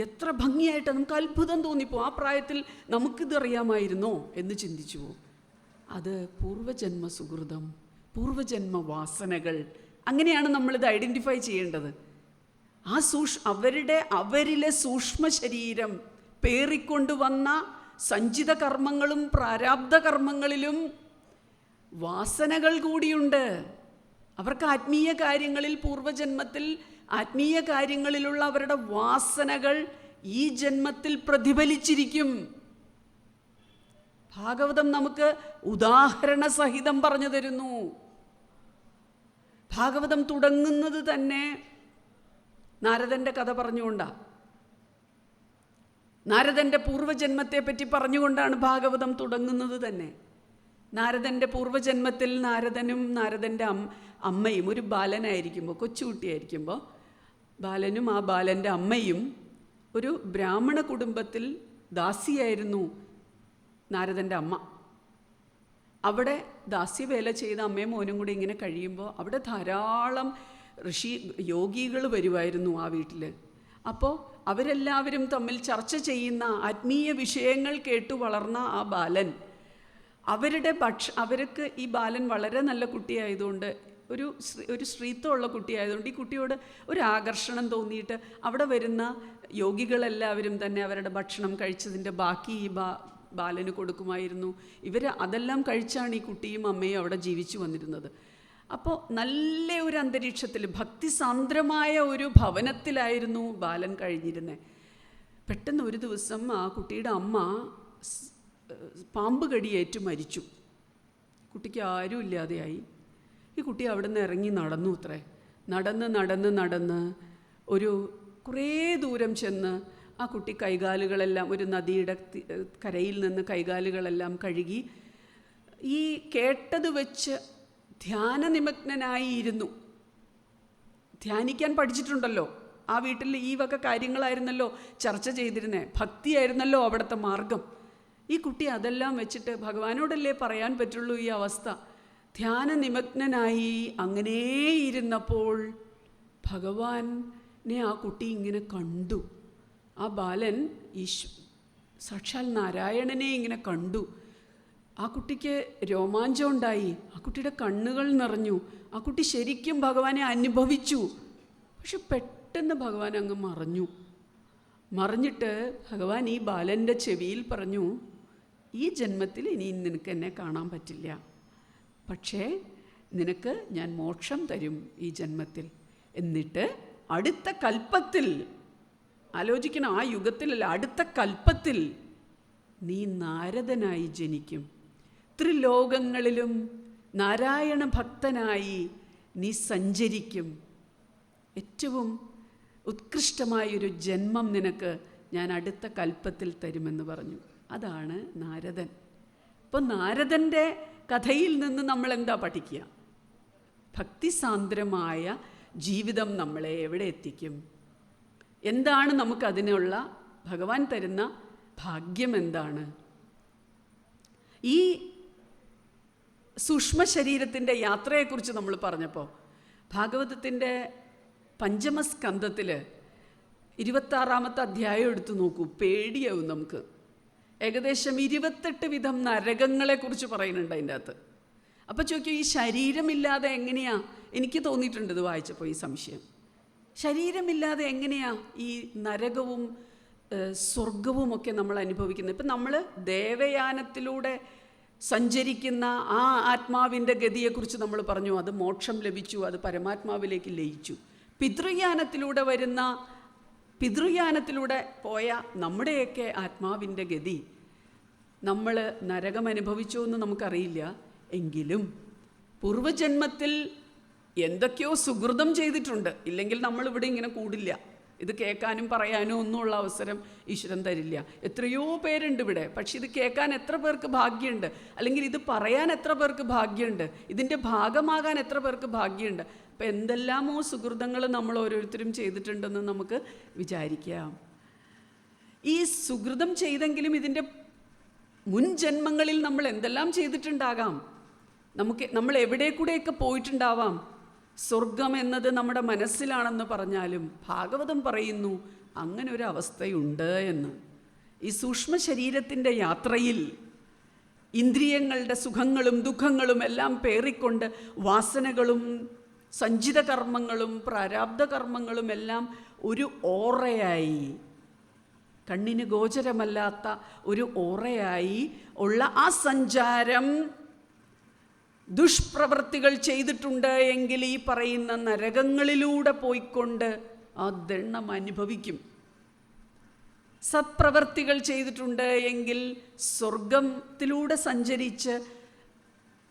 എത്ര ഭംഗിയായിട്ട് നമുക്ക് അത്ഭുതം തോന്നിപ്പോ. ആ പ്രായത്തിൽ നമുക്കിതറിയാമായിരുന്നോ എന്ന് ചിന്തിച്ചു പോകും. അത് പൂർവജന്മ സുഹൃതം, പൂർവജന്മ വാസനകൾ, അങ്ങനെയാണ് നമ്മളിത് ഐഡൻറ്റിഫൈ ചെയ്യേണ്ടത്. ആ അവരിലെ സൂക്ഷ്മ ശരീരം പേറിക്കൊണ്ടുവന്ന സഞ്ചിത കർമ്മങ്ങളും പ്രാരാബ്ധ കർമ്മങ്ങളിലും വാസനകൾ കൂടിയുണ്ട്. അവർക്ക് ആത്മീയ കാര്യങ്ങളിൽ, പൂർവജന്മത്തിൽ ആത്മീയ കാര്യങ്ങളിലുള്ള അവരുടെ വാസനകൾ ഈ ജന്മത്തിൽ പ്രതിഫലിച്ചിരിക്കും. ഭാഗവതം നമുക്ക് ഉദാഹരണ സഹിതം പറഞ്ഞു തരുന്നു. ഭാഗവതം തുടങ്ങുന്നത് തന്നെ നാരദന്റെ കഥ പറഞ്ഞുകൊണ്ടാണ്. നാരദന്റെ പൂർവജന്മത്തെ പറ്റി പറഞ്ഞുകൊണ്ടാണ് ഭാഗവതം തുടങ്ങുന്നത് തന്നെ. നാരദൻ്റെ പൂർവ്വജന്മത്തിൽ നാരദനും നാരദൻ്റെ അമ്മയും ഒരു ബാലനായിരിക്കുമ്പോൾ, കൊച്ചുകുട്ടിയായിരിക്കുമ്പോൾ, ബാലനും ആ ബാലൻ്റെ അമ്മയും ഒരു ബ്രാഹ്മണ കുടുംബത്തിൽ ദാസിയായിരുന്നു നാരദൻ്റെ അമ്മ. അവിടെ ദാസ്യവേല ചെയ്ത അമ്മയും മോനും കൂടി ഇങ്ങനെ കഴിയുമ്പോൾ അവിടെ ധാരാളം യോഗികൾ വരുമായിരുന്നു ആ വീട്ടിൽ. അപ്പോൾ അവരെല്ലാവരും തമ്മിൽ ചർച്ച ചെയ്യുന്ന ആത്മീയ വിഷയങ്ങൾ കേട്ടു വളർന്ന ആ ബാലൻ, അവർക്ക് ഈ ബാലൻ വളരെ നല്ല കുട്ടിയായതുകൊണ്ട്, ഒരു സ്ത്രീത്വമുള്ള കുട്ടിയായതുകൊണ്ട് ഈ കുട്ടിയോട് ഒരു ആകർഷണം തോന്നിയിട്ട് അവിടെ വരുന്ന യോഗികളെല്ലാവരും തന്നെ അവരുടെ ഭക്ഷണം കഴിച്ചതിൻ്റെ ബാക്കി ഈ ബാലന് കൊടുക്കുമായിരുന്നു. അതെല്ലാം കഴിച്ചാണ് ഈ കുട്ടിയും അമ്മയും അവിടെ ജീവിച്ചു വന്നിരുന്നത്. അപ്പോൾ നല്ല ഒരു അന്തരീക്ഷത്തിൽ, ഭക്തിസാന്ദ്രമായ ഒരു ഭവനത്തിലായിരുന്നു ബാലൻ കഴിഞ്ഞിരുന്നത്. പെട്ടെന്ന് ഒരു ദിവസം ആ കുട്ടിയുടെ അമ്മ പാമ്പ് കടിയേറ്റ് മരിച്ചു. കുട്ടിക്ക് ആരും ഇല്ലാതെയായി. ഈ കുട്ടി അവിടെ നിന്ന് ഇറങ്ങി നടന്നു. നടന്ന് ഒരു കുറേ ദൂരം ചെന്ന് ആ കുട്ടി കൈകാലുകളെല്ലാം ഒരു നദിയുടെ കരയിൽ നിന്ന് കൈകാലുകളെല്ലാം കഴുകി ഈ കേട്ടത് വെച്ച് ധ്യാനനിമഗ്നനായി ഇരുന്നു. ധ്യാനിക്കാൻ പഠിച്ചിട്ടുണ്ടല്ലോ. ആ വീട്ടിൽ ഈ വക കാര്യങ്ങളായിരുന്നല്ലോ ചർച്ച ചെയ്തിരുന്നത്, ഭക്തിയായിരുന്നല്ലോ അവിടുത്തെ മാർഗം. ഈ കുട്ടി അതെല്ലാം വെച്ചിട്ട് ഭഗവാനോടല്ലേ പറയാൻ പറ്റുള്ളൂ ഈ അവസ്ഥ. ധ്യാനനിമഗ്നനായി അങ്ങനെ ഇരുന്നപ്പോൾ ഭഗവാനെ ആ കുട്ടി ഇങ്ങനെ കണ്ടു. ആ ബാലൻ സാക്ഷാൽ നാരായണനെ ഇങ്ങനെ കണ്ടു. ആ കുട്ടിക്ക് രോമാഞ്ചം ഉണ്ടായി. ആ കുട്ടിയുടെ കണ്ണുകൾ നിറഞ്ഞു. ആ കുട്ടി ശരിക്കും ഭഗവാനെ അനുഭവിച്ചു. പക്ഷെ പെട്ടെന്ന് ഭഗവാൻ അങ്ങ് മറിഞ്ഞിട്ട് ഭഗവാൻ ഈ ബാലൻ്റെ ചെവിയിൽ പറഞ്ഞു, ഈ ജന്മത്തിൽ ഇനി നിനക്ക് എന്നെ കാണാൻ പറ്റില്ല, പക്ഷേ നിനക്ക് ഞാൻ മോക്ഷം തരും ഈ ജന്മത്തിൽ. എന്നിട്ട് അടുത്ത കൽപ്പത്തിൽ, ആലോചിക്കണം, ആ യുഗത്തിലല്ല, അടുത്ത കൽപ്പത്തിൽ നീ നാരദനായി ജനിക്കും. ത്രിലോകങ്ങളിലും നാരായണ ഭക്തനായി നീ സഞ്ചരിക്കും. ഏറ്റവും ഉത്കൃഷ്ടമായൊരു ജന്മം നിനക്ക് ഞാൻ അടുത്ത കൽപ്പത്തിൽ തരുമെന്ന് പറഞ്ഞു. അതാണ് നാരദൻ. അപ്പോൾ നാരദൻ്റെ കഥയിൽ നിന്ന് നമ്മൾ എന്താ പഠിക്കുക? ഭക്തിസാന്ദ്രമായ ജീവിതം നമ്മളെ എവിടെ എത്തിക്കും? എന്താണ് നമുക്കതിനുള്ള ഭഗവാൻ തരുന്ന ഭാഗ്യം എന്താണ്? ഈ സൂക്ഷ്മ ശരീരത്തിൻ്റെ യാത്രയെക്കുറിച്ച് നമ്മൾ പറഞ്ഞപ്പോൾ ഭാഗവതത്തിൻ്റെ പഞ്ചമസ്കന്ധത്തിൽ 26-ാമത്തെ അധ്യായം എടുത്തു നോക്കൂ, പേടിയാവും നമുക്ക്. ഏകദേശം 28 വിധം നരകങ്ങളെക്കുറിച്ച് പറയുന്നുണ്ട് അതിൻ്റെ അകത്ത്. അപ്പോൾ ചോദിക്കും, ഈ ശരീരമില്ലാതെ എങ്ങനെയാ? എനിക്ക് തോന്നിയിട്ടുണ്ട് ഇത് വായിച്ചപ്പോൾ ഈ സംശയം. ശരീരമില്ലാതെ എങ്ങനെയാ ഈ നരകവും സ്വർഗവുമൊക്കെ നമ്മൾ അനുഭവിക്കുന്നത്? ഇപ്പം നമ്മൾ ദേവയാനത്തിലൂടെ സഞ്ചരിക്കുന്ന ആ ആത്മാവിൻ്റെ ഗതിയെക്കുറിച്ച് നമ്മൾ പറഞ്ഞു, അത് മോക്ഷം ലഭിച്ചു, അത് പരമാത്മാവിലേക്ക് ലയിച്ചു. പിതൃയാനത്തിലൂടെ പോയ നമ്മുടെയൊക്കെ ആത്മാവിൻ്റെ ഗതി നമ്മൾ നരകം അനുഭവിച്ചോ എന്ന് നമുക്കറിയില്ല. എങ്കിലും പൂർവജന്മത്തിൽ എന്തൊക്കെയോ സുഹൃതം ചെയ്തിട്ടുണ്ട്. ഇല്ലെങ്കിൽ നമ്മളിവിടെ ഇങ്ങനെ കൂടില്ല. ഇത് കേൾക്കാനും പറയാനും ഒന്നുമുള്ള അവസരം ഈശ്വരൻ തരില്ല. എത്രയോ പേരുണ്ട് ഇവിടെ, പക്ഷെ ഇത് കേൾക്കാൻ എത്ര പേർക്ക് ഭാഗ്യമുണ്ട്? അല്ലെങ്കിൽ ഇത് പറയാൻ എത്ര പേർക്ക് ഭാഗ്യമുണ്ട്? ഇതിൻ്റെ ഭാഗമാകാൻ എത്ര പേർക്ക് ഭാഗ്യമുണ്ട്? അപ്പം എന്തെല്ലാമോ സുഹൃതങ്ങൾ നമ്മൾ ഓരോരുത്തരും ചെയ്തിട്ടുണ്ടെന്ന് നമുക്ക് വിചാരിക്കാം. ഈ സുഹൃതം ചെയ്തെങ്കിലും ഇതിൻ്റെ മുൻ ജന്മങ്ങളിൽ നമ്മൾ എന്തെല്ലാം ചെയ്തിട്ടുണ്ടാകാം. നമ്മൾ എവിടെ കൂടെയൊക്കെ പോയിട്ടുണ്ടാവാം. സ്വർഗം എന്നത് നമ്മുടെ മനസ്സിലാണെന്ന് പറഞ്ഞാലും ഭാഗവതം പറയുന്നു അങ്ങനെ ഒരു അവസ്ഥയുണ്ട് എന്ന്. ഈ സൂക്ഷ്മ ശരീരത്തിൻ്റെ യാത്രയിൽ ഇന്ദ്രിയങ്ങളുടെ സുഖങ്ങളും ദുഃഖങ്ങളും എല്ലാം പേറിക്കൊണ്ട് വാസനകളും സഞ്ചിത കർമ്മങ്ങളും പ്രാരാബ്ധ കർമ്മങ്ങളും എല്ലാം ഒരു ഓറയായി, കണ്ണിന് ഗോചരമല്ലാത്ത ഒരു ഓറയായി ഉള്ള ആ സഞ്ചാരം ദുഷ്പ്രവൃത്തികൾ ചെയ്തിട്ടുണ്ട് എങ്കിൽ ഈ പറയുന്ന നരകങ്ങളിലൂടെ പോയിക്കൊണ്ട് ആ ദണ്ണം അനുഭവിക്കും. സത്പ്രവൃത്തികൾ ചെയ്തിട്ടുണ്ട് എങ്കിൽ സ്വർഗത്തിലൂടെ സഞ്ചരിച്ച്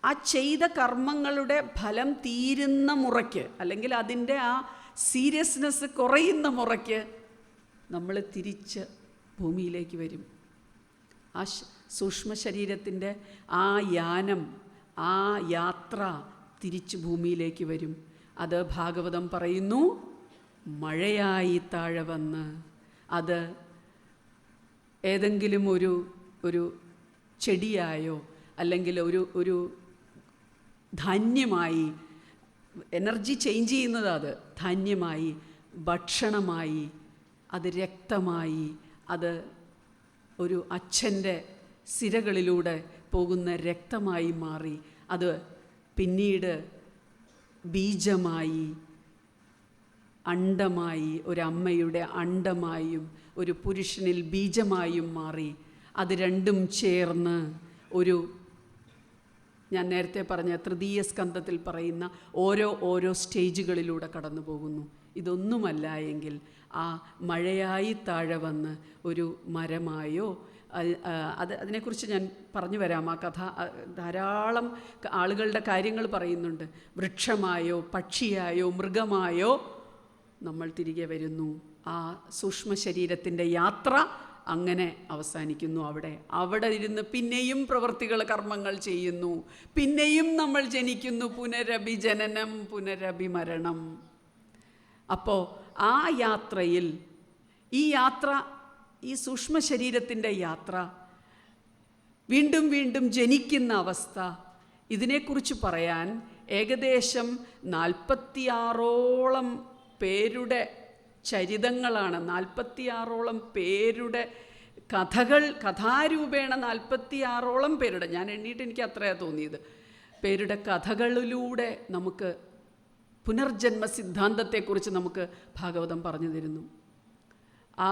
ആ ചെയ്ത കർമ്മങ്ങളുടെ ഫലം തീരുന്ന മുറയ്ക്ക്, അല്ലെങ്കിൽ അതിൻ്റെ ആ സീരിയസ്നെസ് കുറയുന്ന മുറയ്ക്ക് നമ്മൾ തിരിച്ച് ഭൂമിയിലേക്ക് വരും. ആ സൂക്ഷ്മ ശരീരത്തിൻ്റെ ആ യാനം, ആ യാത്ര തിരിച്ച് ഭൂമിയിലേക്ക് വരും. അത് ഭാഗവതം പറയുന്നു മഴയായി താഴെ വന്ന്. അത് ഏതെങ്കിലും ഒരു ചെടിയായോ അല്ലെങ്കിൽ ഒരു ധാന്യമായി, എനർജി ചേഞ്ച് ചെയ്യുന്നത് അത് ധാന്യമായി, ഭക്ഷണമായി, അത് രക്തമായി, അത് ഒരു അച്ഛൻ്റെ സിരകളിലൂടെ പോകുന്ന രക്തമായി മാറി, അത് പിന്നീട് ബീജമായി, അണ്ടമായി, ഒരമ്മയുടെ അണ്ടമായും ഒരു പുരുഷനിൽ ബീജമായും മാറി, അത് രണ്ടും ചേർന്ന് ഞാൻ നേരത്തെ പറഞ്ഞ തൃതീയ സ്കന്ധത്തിൽ പറയുന്ന ഓരോ സ്റ്റേജുകളിലൂടെ കടന്നു പോകുന്നു. ഇതൊന്നുമല്ല എങ്കിൽ ആ മഴയായി താഴെ വന്ന് ഒരു മരമായോ, അതിനെക്കുറിച്ച് ഞാൻ പറഞ്ഞു വരാം. ആ കഥ ധാരാളം ആളുകളുടെ കാര്യങ്ങൾ പറയുന്നുണ്ട്. വൃക്ഷമായോ പക്ഷിയായോ മൃഗമായോ നമ്മൾ തിരികെ വരുന്നു. ആ സൂക്ഷ്മ ശരീരത്തിൻ്റെ യാത്ര അങ്ങനെ അവസാനിക്കുന്നു. അവിടെ ഇരുന്ന് പിന്നെയും പ്രവൃത്തികൾ കർമ്മങ്ങൾ ചെയ്യുന്നു, പിന്നെയും നമ്മൾ ജനിക്കുന്നു. പുനരഭിജനനം പുനരഭിമരണം. അപ്പോൾ ആ യാത്രയിൽ ഈ സൂക്ഷ്മ ശരീരത്തിൻ്റെ യാത്ര, വീണ്ടും വീണ്ടും ജനിക്കുന്ന അവസ്ഥ, ഇതിനെക്കുറിച്ച് പറയാൻ ഏകദേശം 46ഓളം പേരുടെ ചരിതങ്ങളാണ്, 46ഓളം പേരുടെ കഥകൾ, കഥാരൂപേണ 46ഓളം പേരുടെ, ഞാൻ എണ്ണീട്ട് എനിക്ക് അത്രയാണ് തോന്നിയത്, പേരുടെ കഥകളിലൂടെ നമുക്ക് പുനർജന്മ സിദ്ധാന്തത്തെക്കുറിച്ച് നമുക്ക് ഭാഗവതം പറഞ്ഞു തരുന്നു. ആ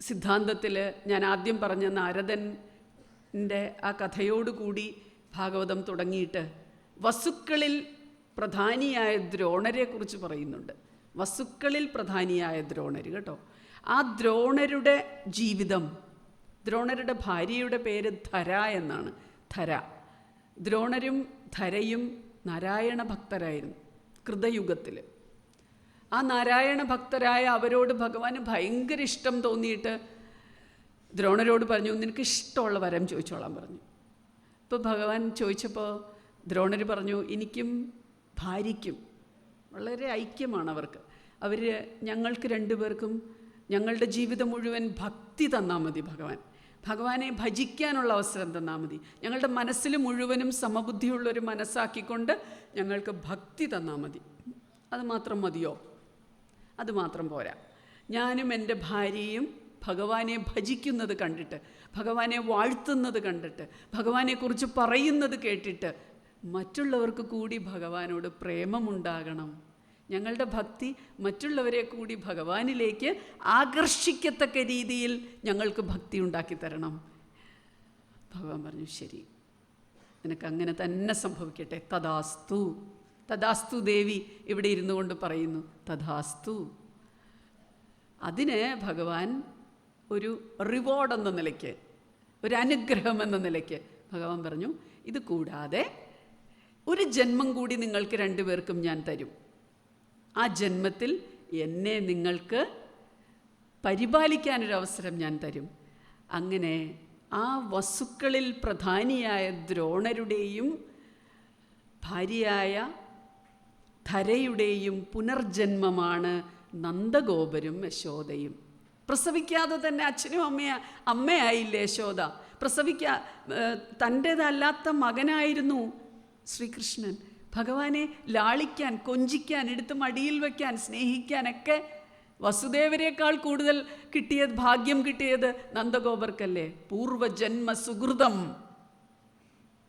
സിദ്ധാന്തത്തിൽ ഞാൻ ആദ്യം പറഞ്ഞ നാരദൻ്റെ ആ കഥയോടുകൂടി ഭാഗവതം തുടങ്ങിയിട്ട് വസുക്കളിൽ പ്രധാനിയായ ദ്രോണരെക്കുറിച്ച് പറയുന്നുണ്ട്. വസുക്കളിൽ പ്രധാനിയായ ദ്രോണർ കേട്ടോ. ആ ദ്രോണരുടെ ജീവിതം, ദ്രോണരുടെ ഭാര്യയുടെ പേര് ധര എന്നാണ്. ധര. ദ്രോണരും ധരയും നാരായണ ഭക്തരായിരുന്നു കൃതയുഗത്തിൽ. ആ നാരായണ ഭക്തരായ അവരോട് ഭഗവാന് ഭയങ്കര ഇഷ്ടം തോന്നിയിട്ട് ദ്രോണരോട് പറഞ്ഞു, നിനക്ക് ഇഷ്ടമുള്ള വരം ചോദിച്ചോളാൻ പറഞ്ഞു. ഇപ്പോൾ ഭഗവാൻ ചോദിച്ചപ്പോൾ ദ്രോണർ പറഞ്ഞു, എനിക്കും ഭാര്യയ്ക്കും വളരെ ഐക്യമാണ് അവർക്ക്. അവർ ഞങ്ങൾക്ക് രണ്ടുപേർക്കും ഞങ്ങളുടെ ജീവിതം മുഴുവൻ ഭക്തി തന്നാൽ മതി ഭഗവാനെ ഭജിക്കാനുള്ള അവസരം തന്നാൽ മതി. ഞങ്ങളുടെ മനസ്സിൽ മുഴുവനും സമബുദ്ധിയുള്ളൊരു മനസ്സാക്കിക്കൊണ്ട് ഞങ്ങൾക്ക് ഭക്തി തന്നാൽ മതി. അത് മാത്രം മതിയോ? അത് മാത്രം പോരാ. ഞാനും എൻ്റെ ഭാര്യയും ഭഗവാനെ ഭജിക്കുന്നത് കണ്ടിട്ട്, ഭഗവാനെ വാഴ്ത്തുന്നത് കണ്ടിട്ട്, ഭഗവാനെക്കുറിച്ച് പറയുന്നത് കേട്ടിട്ട് മറ്റുള്ളവർക്ക് കൂടി ഭഗവാനോട് പ്രേമമുണ്ടാകണം. ഞങ്ങളുടെ ഭക്തി മറ്റുള്ളവരെ കൂടി ഭഗവാനിലേക്ക് ആകർഷിക്കത്തക്ക രീതിയിൽ ഞങ്ങൾക്ക് ഭക്തി ഉണ്ടാക്കി തരണം. ഭഗവാൻ പറഞ്ഞു, ശരി, നിനക്ക് അങ്ങനെ തന്നെ സംഭവിക്കട്ടെ. തഥാസ്തു. തഥാസ്തു ദേവി ഇവിടെ ഇരുന്നു കൊണ്ട് പറയുന്നു, തഥാസ്തു. അതിന് ഭഗവാൻ ഒരു റിവാർഡ് എന്ന നിലയ്ക്ക്, ഒരു അനുഗ്രഹം എന്ന നിലയ്ക്ക് ഭഗവാൻ പറഞ്ഞു, ഇത് കൂടാതെ ഒരു ജന്മം കൂടി നിങ്ങൾക്ക് രണ്ടുപേർക്കും ഞാൻ തരും. ആ ജന്മത്തിൽ എന്നെ നിങ്ങൾക്ക് പരിപാലിക്കാനൊരവസരം ഞാൻ തരും. അങ്ങനെ ആ വസുക്കളിൽ പ്രധാനിയായ ദ്രോണരുടെയും ഭാര്യയായ ധരയുടെയും പുനർജന്മമാണ് നന്ദഗോപരും യശോദയും. പ്രസവിക്കാതെ തന്നെ അച്ഛനും അമ്മയായില്ലേ യശോദ. തൻ്റേതല്ലാത്ത മകനായിരുന്നു ശ്രീകൃഷ്ണൻ. ഭഗവാനെ ലാളിക്കാൻ, കൊഞ്ചിക്കാൻ, എടുത്ത് മടിയിൽ വയ്ക്കാൻ, സ്നേഹിക്കാനൊക്കെ വസുദേവരേക്കാൾ കൂടുതൽ ഭാഗ്യം കിട്ടിയത് നന്ദഗോപർക്കല്ലേ. പൂർവജന്മ സുഹൃതം.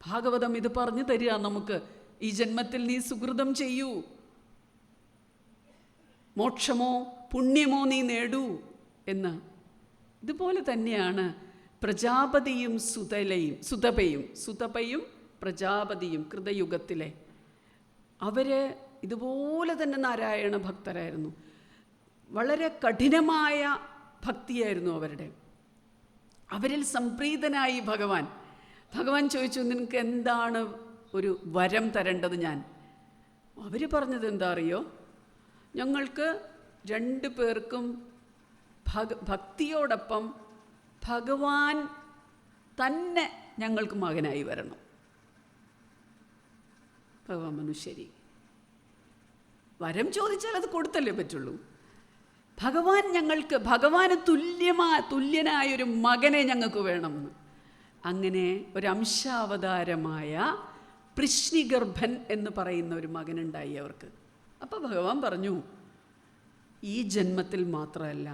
ഭാഗവതം ഇത് പറഞ്ഞു തരിക നമുക്ക്. ഈ ജന്മത്തിൽ നീ സുഹൃതം ചെയ്യൂ, മോക്ഷമോ പുണ്യമോ നീ നേടൂ എന്ന്. ഇതുപോലെ തന്നെയാണ് പ്രജാപതിയും സുതപയും പ്രജാപതിയും കൃതയുഗത്തിലെ അവർ ഇതുപോലെ തന്നെ നാരായണ ഭക്തരായിരുന്നു. വളരെ കഠിനമായ ഭക്തിയായിരുന്നു അവരുടെ. അവരിൽ സംപ്രീതനായി ഭഗവാൻ ചോദിച്ചു, നിനക്ക് എന്താണ് ഒരു വരം തരേണ്ടത് ഞാൻ? അവർ പറഞ്ഞത് എന്താ അറിയോ? ഞങ്ങൾക്ക് രണ്ടു പേർക്കും ഭക്തിയോടൊപ്പം ഭഗവാൻ തന്നെ ഞങ്ങൾക്ക് മകനായി വരണം. ഭഗവാൻ പറഞ്ഞു, ശരി, വരം ചോദിച്ചാൽ അത് കൊടുത്തല്ലേ പറ്റുള്ളൂ. ഭഗവാന് തുല്യനായൊരു മകനെ ഞങ്ങൾക്ക് വേണമെന്ന്. അങ്ങനെ ഒരു അംശാവതാരമായ പൃശ്നിഗർഭൻ എന്ന് പറയുന്ന ഒരു മകനുണ്ടായി അവർക്ക്. അപ്പോൾ ഭഗവാൻ പറഞ്ഞു, ഈ ജന്മത്തിൽ മാത്രമല്ല,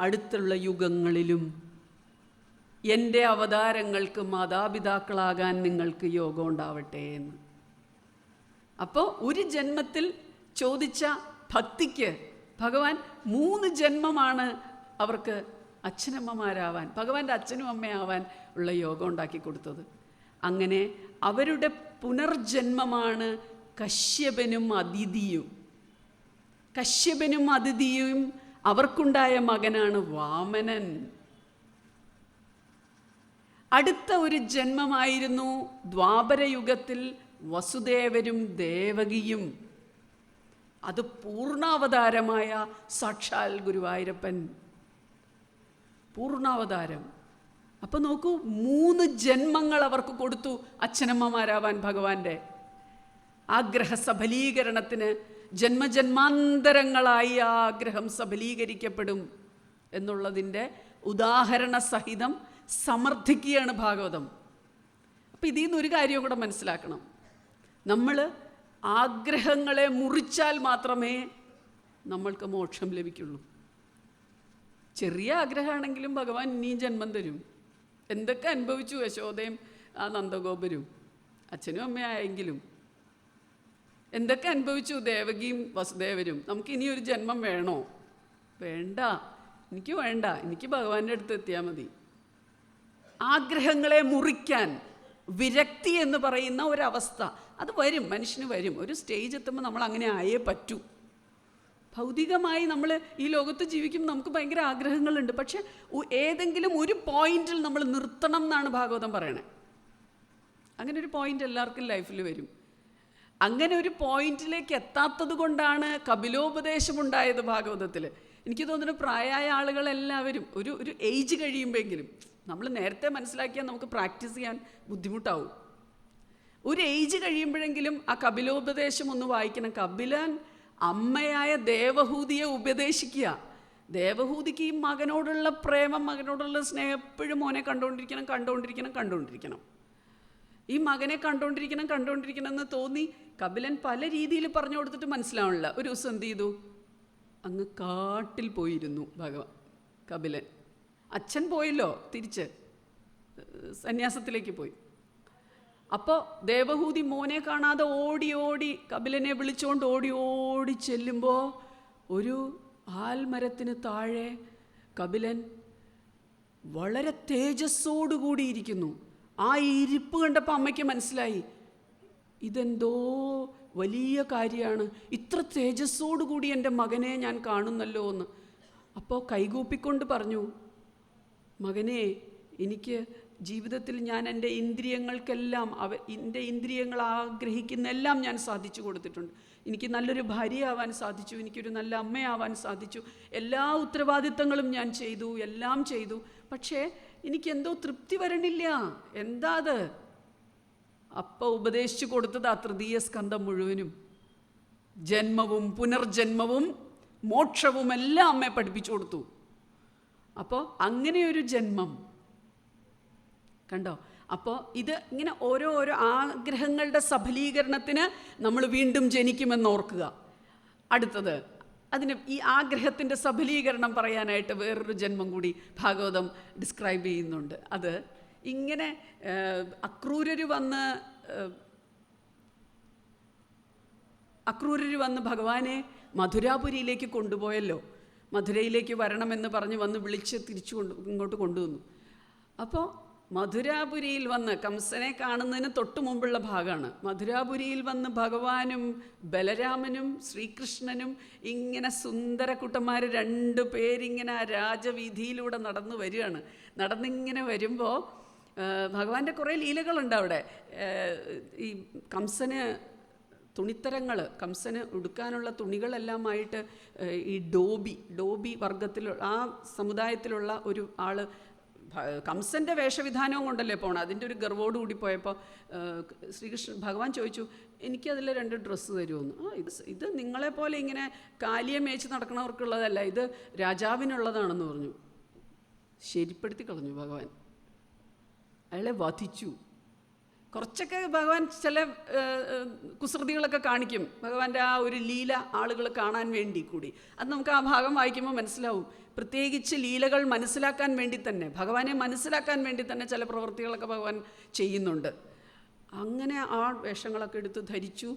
അടുത്തുള്ള യുഗങ്ങളിലും എൻ്റെ അവതാരങ്ങൾക്ക് മാതാപിതാക്കളാകാൻ നിങ്ങൾക്ക് യോഗം ഉണ്ടാവട്ടെ എന്ന്. അപ്പോൾ ഒരു ജന്മത്തിൽ ചോദിച്ച ഭക്തിക്ക് ഭഗവാൻ 3 ജന്മമാണ് അവർക്ക് അച്ഛനമ്മമാരാവാൻ, ഭഗവാന്റെ അച്ഛനും അമ്മയാവാൻ ഉള്ള യോഗം ഉണ്ടാക്കി കൊടുത്തത്. അങ്ങനെ അവരുടെ പുനർജന്മമാണ് കശ്യപനും അദിതിയും. അവർക്കുണ്ടായ മകനാണ് വാമനൻ. അടുത്ത ഒരു ജന്മമായിരുന്നു ദ്വാപരയുഗത്തിൽ വസുദേവരും ദേവകിയും. അത് പൂർണ്ണാവതാരമായ സാക്ഷാൽ ഗുരുവായൂരപ്പൻ, പൂർണ്ണാവതാരം. അപ്പം നോക്കൂ, 3 ജന്മങ്ങൾ അവർക്ക് കൊടുത്തു അച്ഛനമ്മമാരാവാൻ. ഭഗവാന്റെ ആഗ്രഹ സഫലീകരണത്തിന് ജന്മജന്മാന്തരങ്ങളായി ആ ആഗ്രഹം സഫലീകരിക്കപ്പെടും എന്നുള്ളതിൻ്റെ ഉദാഹരണ സഹിതം സമർത്ഥിക്കുകയാണ് ഭാഗവതം. അപ്പം ഇതിൽ നിന്ന് ഒരു കാര്യം കൂടെ മനസ്സിലാക്കണം. നമ്മൾ ആഗ്രഹങ്ങളെ മുറിച്ചാൽ മാത്രമേ നമ്മൾക്ക് മോക്ഷം ലഭിക്കുള്ളൂ. ചെറിയ ആഗ്രഹമാണെങ്കിലും ഭഗവാൻ ഇനിയും ജന്മം തരും. എന്തൊക്കെ അനുഭവിച്ചു യശോദയും ആ നന്ദഗോപരും, അച്ഛനും അമ്മയായെങ്കിലും എന്തൊക്കെ അനുഭവിച്ചു ദേവകിയും വസുദേവരും. നമുക്ക് ഇനി ഒരു ജന്മം വേണോ? വേണ്ട, എനിക്ക് ഭഗവാന്റെ അടുത്ത് എത്തിയാൽ മതി. ആഗ്രഹങ്ങളെ മുറിക്കാൻ വിരക്തി എന്ന് പറയുന്ന ഒരവസ്ഥ അത് വരും, മനുഷ്യന് വരും. ഒരു സ്റ്റേജ് എത്തുമ്പോൾ നമ്മൾ അങ്ങനെ ആയേ പറ്റൂ. ഭൗതികമായി നമ്മൾ ഈ ലോകത്ത് ജീവിക്കുമ്പോൾ നമുക്ക് ഭയങ്കര ആഗ്രഹങ്ങളുണ്ട്. പക്ഷെ ഏതെങ്കിലും ഒരു പോയിന്റിൽ നമ്മൾ നിർത്തണം എന്നാണ് ഭാഗവതം പറയണേ. അങ്ങനെ ഒരു പോയിന്റ് എല്ലാവർക്കും ലൈഫിൽ വരും. അങ്ങനെ ഒരു പോയിന്റിലേക്ക് എത്താത്തത് കൊണ്ടാണ് കപിലോപദേശമുണ്ടായത് ഭാഗവതത്തിൽ. എനിക്ക് തോന്നുന്നു പ്രായമായ ആളുകളെല്ലാവരും ഒരു ഏജ് കഴിയുമ്പോഴെങ്കിലും, നമ്മൾ നേരത്തെ മനസ്സിലാക്കിയാൽ നമുക്ക് പ്രാക്ടീസ് ചെയ്യാൻ ബുദ്ധിമുട്ടാവും. ഒരു ഏജ് കഴിയുമ്പോഴെങ്കിലും ആ കപിലോപദേശം ഒന്ന് വായിക്കണം. കപിലൻ അമ്മയായ ദേവഹൂതിയെ ഉപദേശിക്കുക. ദേവഹൂതിക്ക് ഈ മകനോടുള്ള പ്രേമം, മകനോടുള്ള സ്നേഹം എപ്പോഴും മോനെ കണ്ടുകൊണ്ടിരിക്കണം. ഈ മകനെ കണ്ടുകൊണ്ടിരിക്കണം എന്ന് തോന്നി കപിലൻ പല രീതിയിൽ പറഞ്ഞു കൊടുത്തിട്ട് മനസ്സിലാവണില്ല. ഒരു ദിവസം എന്ത് ചെയ്തു? അങ്ങ് കാട്ടിൽ പോയിരുന്നു കപിലൻ. അച്ഛൻ പോയല്ലോ, തിരിച്ച് സന്യാസത്തിലേക്ക് പോയി. അപ്പോൾ ദേവഹൂതി മോനെ കാണാതെ ഓടി കപിലനെ വിളിച്ചുകൊണ്ട് ഓടി ചെല്ലുമ്പോൾ ഒരു ആൽമരത്തിന് താഴെ കപിലൻ വളരെ തേജസ്സോടുകൂടിയിരിക്കുന്നു. ആ ഇരിപ്പ് കണ്ടപ്പോൾ അമ്മയ്ക്ക് മനസ്സിലായി, ഇതെന്തോ വലിയ കാര്യമാണ്, ഇത്ര തേജസ്സോടുകൂടി എൻ്റെ മകനെ ഞാൻ കാണുന്നല്ലോ എന്ന്. അപ്പോൾ കൈകൂപ്പിക്കൊണ്ട് പറഞ്ഞു, മകനെ, എനിക്ക് ജീവിതത്തിൽ ഞാൻ എൻ്റെ ഇന്ദ്രിയങ്ങൾക്കെല്ലാം എൻ്റെ ഇന്ദ്രിയങ്ങൾ ആഗ്രഹിക്കുന്ന എല്ലാം ഞാൻ സാധിച്ചു കൊടുത്തിട്ടുണ്ട്. എനിക്ക് നല്ലൊരു ഭാര്യയാവാൻ സാധിച്ചു, എനിക്കൊരു നല്ല അമ്മയാവാൻ സാധിച്ചു, എല്ലാ ഉത്തരവാദിത്തങ്ങളും ഞാൻ ചെയ്തു, എല്ലാം ചെയ്തു. പക്ഷേ എനിക്കെന്തോ തൃപ്തി വരണില്ല. എന്താ അത്? അപ്പോൾ ഉപദേശിച്ചു കൊടുത്തത് ആ തൃതീയ സ്കന്ധം മുഴുവനും, ജന്മവും പുനർജന്മവും മോക്ഷവും എല്ലാം അമ്മയെ പഠിപ്പിച്ചു കൊടുത്തു. അപ്പോൾ അങ്ങനെയൊരു ജന്മം കണ്ടോ? അപ്പോൾ ഇത് ഇങ്ങനെ ഓരോ ആഗ്രഹങ്ങളുടെ സഫലീകരണത്തിന് നമ്മൾ വീണ്ടും ജനിക്കുമെന്ന് ഓർക്കുക. അടുത്തത്, അതിന് ഈ ആഗ്രഹത്തിൻ്റെ സഫലീകരണം പറയാനായിട്ട് വേറൊരു ജന്മം കൂടി ഭാഗവതം ഡിസ്ക്രൈബ് ചെയ്യുന്നുണ്ട്. അത് ഇങ്ങനെ അക്രൂരർ വന്ന് ഭഗവാനെ മധുരാപുരിയിലേക്ക് കൊണ്ടുപോയല്ലോ. മധുരയിലേക്ക് വരണമെന്ന് പറഞ്ഞ് വന്ന് വിളിച്ച് ഇങ്ങോട്ട് കൊണ്ടുവന്നു. അപ്പോൾ മധുരാപുരിയിൽ വന്ന് കംസനെ കാണുന്നതിന് തൊട്ട് മുമ്പുള്ള ഭാഗമാണ്. മധുരാപുരിയിൽ വന്ന് ഭഗവാനും ബലരാമനും ശ്രീകൃഷ്ണനും ഇങ്ങനെ സുന്ദരക്കുട്ടന്മാർ 2 പേരിങ്ങനെ ആ രാജവീതിയിലൂടെ നടന്നിങ്ങനെ വരുമ്പോൾ ഭഗവാന്റെ കുറേ ലീലകളുണ്ട് അവിടെ. ഈ കംസന് തുണിത്തരങ്ങൾ, കംസന് ഉടുക്കാനുള്ള തുണികളെല്ലാമായിട്ട് ഈ ഡോബി വർഗത്തിലുള്ള ആ സമുദായത്തിലുള്ള ഒരു ആൾ കംസൻ്റെ വേഷവിധാനവും കൊണ്ടല്ലേ പോകണം. അതിൻ്റെ ഒരു ഗർവോടുകൂടി പോയപ്പോൾ ഭഗവാൻ ചോദിച്ചു, എനിക്കതിൽ 2 ഡ്രസ്സ് തരുമെന്ന്. ഇത് നിങ്ങളെപ്പോലെ ഇങ്ങനെ കാലിയെ മേച്ച് നടക്കണവർക്കുള്ളതല്ല, ഇത് രാജാവിനുള്ളതാണെന്ന് പറഞ്ഞു. ശരിപ്പെടുത്തി കളഞ്ഞു ഭഗവാൻ. അയാളെ വധിച്ചു. കുറച്ചൊക്കെ ഭഗവാൻ ചില കുസൃതികളൊക്കെ കാണിക്കും. ഭഗവാന്റെ ആ ഒരു ലീല ആളുകൾ കാണാൻ വേണ്ടി കൂടി. അത് നമുക്ക് ആ ഭാഗം വായിക്കുമ്പോൾ മനസ്സിലാവും. പ്രത്യേകിച്ച് ലീലകൾ മനസ്സിലാക്കാൻ വേണ്ടി തന്നെ, ഭഗവാനെ മനസ്സിലാക്കാൻ വേണ്ടി തന്നെ ചില പ്രവൃത്തികളൊക്കെ ഭഗവാൻ ചെയ്യുന്നുണ്ട്. അങ്ങനെ ആ വേഷങ്ങളൊക്കെ എടുത്ത് ധരിച്ചു.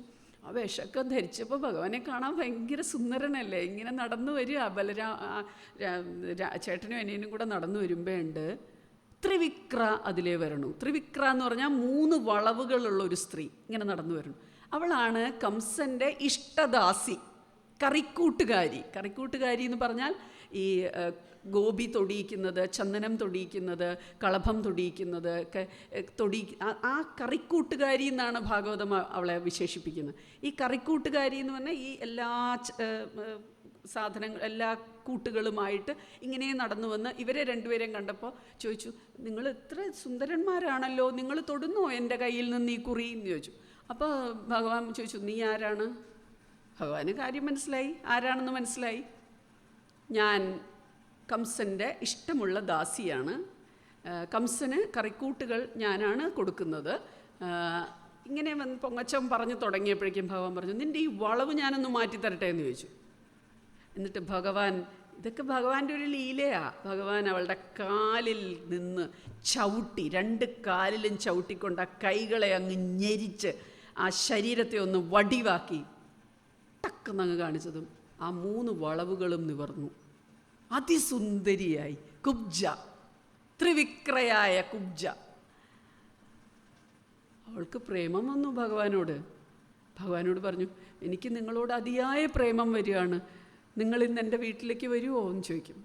ആ വേഷമൊക്കെ ധരിച്ചപ്പോൾ ഭഗവാനെ കാണാൻ ഭയങ്കര സുന്ദരനല്ലേ. ഇങ്ങനെ നടന്നു വരിക. ചേട്ടനും അനിയനും കൂടെ നടന്നു വരുമ്പോഴുണ്ട് ത്രിവിക്ര അതിലേ വരണു. ത്രിവിക്ര എന്ന് പറഞ്ഞാൽ 3 വളവുകളുള്ള ഒരു സ്ത്രീ ഇങ്ങനെ നടന്നു വരണം. അവളാണ് കംസൻ്റെ ഇഷ്ടദാസി, കറിക്കൂട്ടുകാരി എന്ന് പറഞ്ഞാൽ ഈ ഗോപി തൊടിയിക്കുന്നത്, ചന്ദനം തൊടിയിക്കുന്നത്, കളഭം തൊടിയിക്കുന്നത് ആ കറിക്കൂട്ടുകാരി എന്നാണ് ഭാഗവതം അവളെ വിശേഷിപ്പിക്കുന്നത്. ഈ കറിക്കൂട്ടുകാരി എന്ന് പറഞ്ഞാൽ ഈ എല്ലാ സാധനങ്ങൾ, എല്ലാ കൂട്ടുകളുമായിട്ട് ഇങ്ങനെ നടന്നു വന്ന് ഇവരെ 2 പേരെയും കണ്ടപ്പോൾ ചോദിച്ചു, നിങ്ങൾ ഇത്ര സുന്ദരന്മാരാണല്ലോ, നിങ്ങൾ തൊടുന്നോ എൻ്റെ കയ്യിൽ നിന്ന് ഈ കുറി എന്ന് ചോദിച്ചു. അപ്പോൾ ഭഗവാൻ ചോദിച്ചു, നീ ആരാണ്? ഭഗവാന് കാര്യം മനസ്സിലായി, ആരാണെന്ന് മനസ്സിലായി. ഞാൻ കംസൻ്റെ ഇഷ്ടമുള്ള ദാസിയാണ്, കംസന് കറിക്കൂട്ടുകൾ ഞാനാണ് കൊടുക്കുന്നത്. ഇങ്ങനെ പൊങ്ങച്ചം പറഞ്ഞു തുടങ്ങിയപ്പോഴേക്കും ഭഗവാൻ പറഞ്ഞു, നിൻ്റെ ഈ വളവ് ഞാനൊന്ന് മാറ്റിത്തരട്ടെ എന്ന് ചോദിച്ചു. എന്നിട്ട് ഭഗവാൻ, ഇതൊക്കെ ഭഗവാന്റെ ഒരു ലീലയാണ്, ഭഗവാൻ അവളുടെ കാലിൽ നിന്ന് ചവിട്ടി, 2 കാലിലും ചവിട്ടിക്കൊണ്ട് ആ കൈകളെ അങ്ങ് ഞെരിച്ച് ആ ശരീരത്തെ ഒന്ന് വടിവാക്കി ടക്കെന്നങ്ങ് കാണിച്ചതും ആ 3 വളവുകളും നിവർന്നു. അതിസുന്ദരിയായി കുബ്ജ, ത്രിവിക്രയായ കുബ്ജ. അവൾക്ക് പ്രേമം വന്നു ഭഗവാനോട് പറഞ്ഞു, എനിക്ക് നിങ്ങളോട് അതിയായ പ്രേമം വരികയാണ്, നിങ്ങൾ ഇന്ന് എൻ്റെ വീട്ടിലേക്ക് വരുമോ എന്ന് ചോദിക്കും.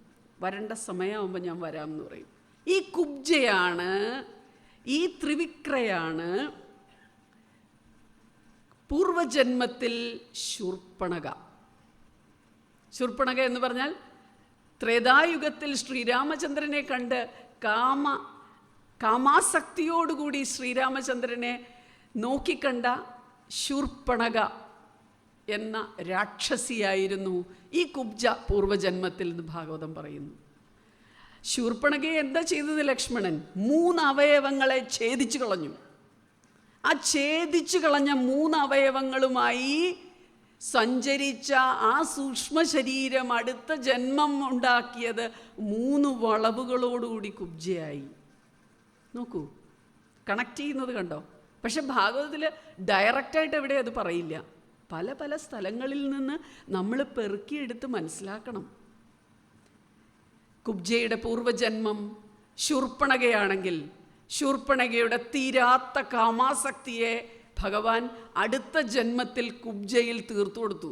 വരേണ്ട സമയമാകുമ്പോൾ ഞാൻ വരാമെന്ന് പറയും. ഈ കുബ്ജയാണ്, ഈ ത്രിവിക്രയാണ് പൂർവജന്മത്തിൽ ശൂർപ്പണഖ. ശൂർപ്പണഖ എന്ന് പറഞ്ഞാൽ ത്രേതായുഗത്തിൽ ശ്രീരാമചന്ദ്രനെ കണ്ട് കാമാസക്തിയോടുകൂടി ശ്രീരാമചന്ദ്രനെ നോക്കിക്കണ്ട ശൂർപ്പണഖ എന്ന രാക്ഷസിയായിരുന്നു ഈ കുബ്ജ പൂർവജന്മത്തിൽ എന്ന് ഭാഗവതം പറയുന്നു. ശൂർപ്പണഖയെ എന്താ ചെയ്തത് ലക്ഷ്മണൻ? 3 അവയവങ്ങളെ ഛേദിച്ചു കളഞ്ഞു. ആ ഛേദിച്ചു കളഞ്ഞ 3 അവയവങ്ങളുമായി സഞ്ചരിച്ച ആ സൂക്ഷ്മ ശരീരം അടുത്ത ജന്മം ഉണ്ടാക്കിയത് 3 വളവുകളോടുകൂടി കുബ്ജയായി. നോക്കൂ, കണക്ട് ചെയ്യുന്നത് കണ്ടോ? പക്ഷെ ഭാഗവതത്തിൽ ഡയറക്റ്റായിട്ട് എവിടെ അത് പറയില്ല. പല പല സ്ഥലങ്ങളിൽ നിന്ന് നമ്മൾ പെറുക്കിയെടുത്ത് മനസ്സിലാക്കണം. കുബ്ജയുടെ പൂർവജന്മം ശൂർപ്പണഖയാണെങ്കിൽ ശൂർപ്പണഖയുടെ തീരാത്ത കാമാസക്തിയെ ഭഗവാൻ അടുത്ത ജന്മത്തിൽ കുബ്ജയിൽ തീർത്തു കൊടുത്തു.